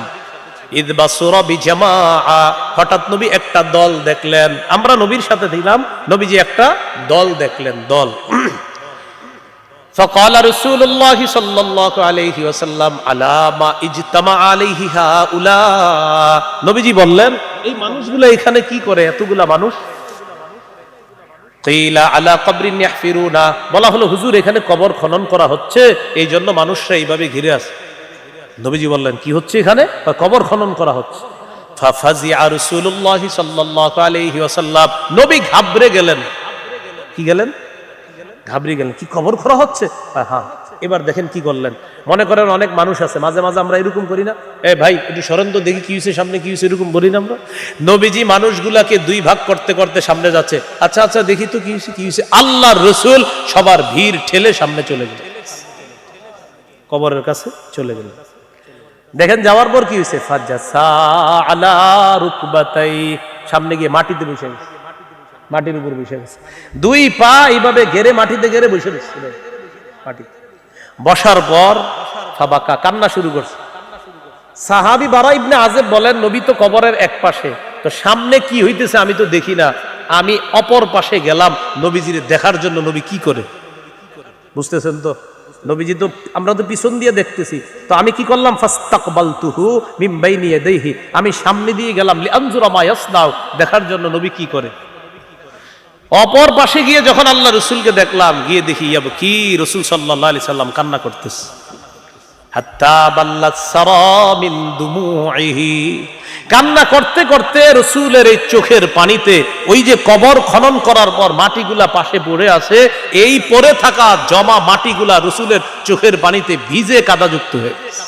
ইদ বাসুরা বিজামাআ, হঠাৎ নবী একটা দল দেখলেন। আমরা নবীর সাথে ছিলাম, নবীজি একটা দল দেখলেন, দল। فقال رسول الله صلى الله عليه وسلم على ما اجتمع عليه هؤلاء, নবীজি বললেন এই মানুষগুলো এখানে কি করে, এতগুলা মানুষ? কিলা আলা কবরিন ইয়াহফিরুনা, বলা হলো হুজুর এখানে কবর খনন করা হচ্ছে, এই জন্য মানুষরা এইভাবে ঘিরে আছে। নবীজি বললেন কি হচ্ছে এখানে? কবর খনন করা হচ্ছে। ফাফাজিআ রাসূলুল্লাহ সাল্লাল্লাহু আলাইহি ওয়াসাল্লাম, নবী ঘাবড়ে গেলেন। কি গেলেন? ঘাবড়ে গেলেন। কি কবর খোঁড়া হচ্ছে? হ্যাঁ। এবার দেখেন কি করলেন। মনে করেন অনেক মানুষ আছে, মাঝে মাঝে আমরা এরকম করি না, এ ভাই একটু সরেন তো দেখি কি হয়েছে, সামনে কি হয়েছে, এরকম বলি না আমরা? নবীজি মানুষগুলাকে 2 ভাগ করতে করতে সামনে যাচ্ছে। আচ্ছা আচ্ছা দেখি তো কি হয়েছে, কি হয়েছে। আল্লাহর রাসূল সবার ভিড় ঠেলে সামনে চলে গেলেন, কবরের কাছে চলে গেলেন। দেখেন যাওয়ার পর কি হয়েছে, ফাজাসা আলা রুকবাতাই, সামনে গিয়ে মাটিতে বসে গেছে, মাটির উপর বসে গেছে। 2 পা এইভাবে ঘেরে মাটিতে ঘেরে বসে গেছে মাটি। বসার পর ফাবাকা, কান্না শুরু করছে। সাহাবী বারা ইবনে আযিব বলেন নবী তো কবরের এক পাশে, তো সামনে কি হইতেছে আমি তো দেখি না, আমি অপর পাশে গেলাম নবীজির দেখার জন্য। নবী কি করে, বুঝতেছেন তো? নবীজি তো, আমরা তো পিছন দিয়ে দেখতেছি, তো আমি কি করলাম, ফাস্তাকবালতুহু মিন বাইনি ইয়াদাইহি, আমি সামনে দিয়ে গেলাম লিআনজুরা মা ইয়াসনাউ, দেখার জন্য নবী কি করে। অপর পাশে গিয়ে যখন আল্লাহ রসুলকে দেখলাম, গিয়ে দেখি কি রসুল সাল্লাল্লাহু আলাইহি সাল্লাম কান্না করতেছে। হাত্তা বাল্লাত সারা মিন দুমুইহি, কান্না করতে করতে রসুলের এই চোখের পানিতে ওই যে কবর খনন করার পর মাটিগুলা পাশে পড়ে আছে, এই পড়ে থাকা জমা মাটিগুলা রসুলের চোখের পানিতে ভিজে কাদাযুক্ত হয়ে গেছে।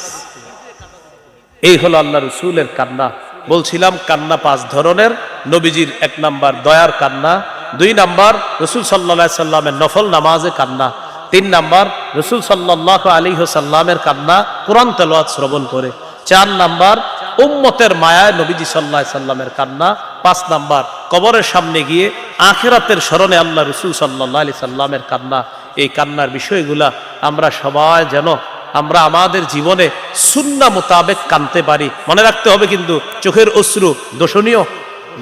এই হলো আল্লাহ রসুলের কান্না। বলছিলাম কান্না 5 ধরনের। নবীজির 1 নাম্বার দয়ার কান্না, 2 নাম্বার রসুল সাল্লাল্লাহু আলাইহি সাল্লামের নফল নামাজে কান্না, 3 নাম্বার রসুল সাল্লাল্লাহু আলাইহি সাল্লামের কান্না কোরআন তেলাওয়াত শ্রবণ করে, 4 নাম্বার উম্মতের মায়ায় নবীজি সাল্লাল্লাহু আলাইহি সাল্লামের কান্না, 5 নাম্বার কবরের সামনে গিয়ে আখিরাতের স্মরণে আল্লাহ রসুল সাল্লাল্লাহু আলাইহি সাল্লামের কান্না। এই কান্নার বিষয়গুলা আমরা সবাই যেন আমরা আমাদের জীবনে সুন্নাহ মোতাবেক কাঁদতে পারি। মনে রাখতে হবে কিন্তু চোখের অশ্রু দোষণীয়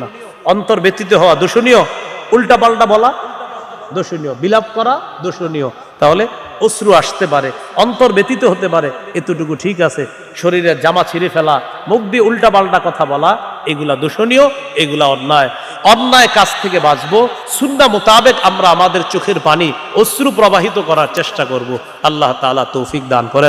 না, অন্তর ব্যতীত হওয়া দোষণীয়, উল্টা পাল্টা বলা দোষণীয়, বিলাপ করা দোষণীয়। তাহলে অশ্রু আসতে পারে, অন্তর ব্যতীত হতে পারে, এতটুকু ঠিক আছে। শরীরের জামা ছিঁড়ে ফেলা, মুখ দিয়ে উল্টা পাল্টা কথা বলা, এগুলা দোষণীয়, এগুলা অন্যায়। অন্যায় কাজ থেকে বাঁচবো, সুন্নাহ মোতাবেক আমরা আমাদের চোখের পানি অশ্রু প্রবাহিত করার চেষ্টা করব। আল্লাহ তাআলা তৌফিক দান করেন।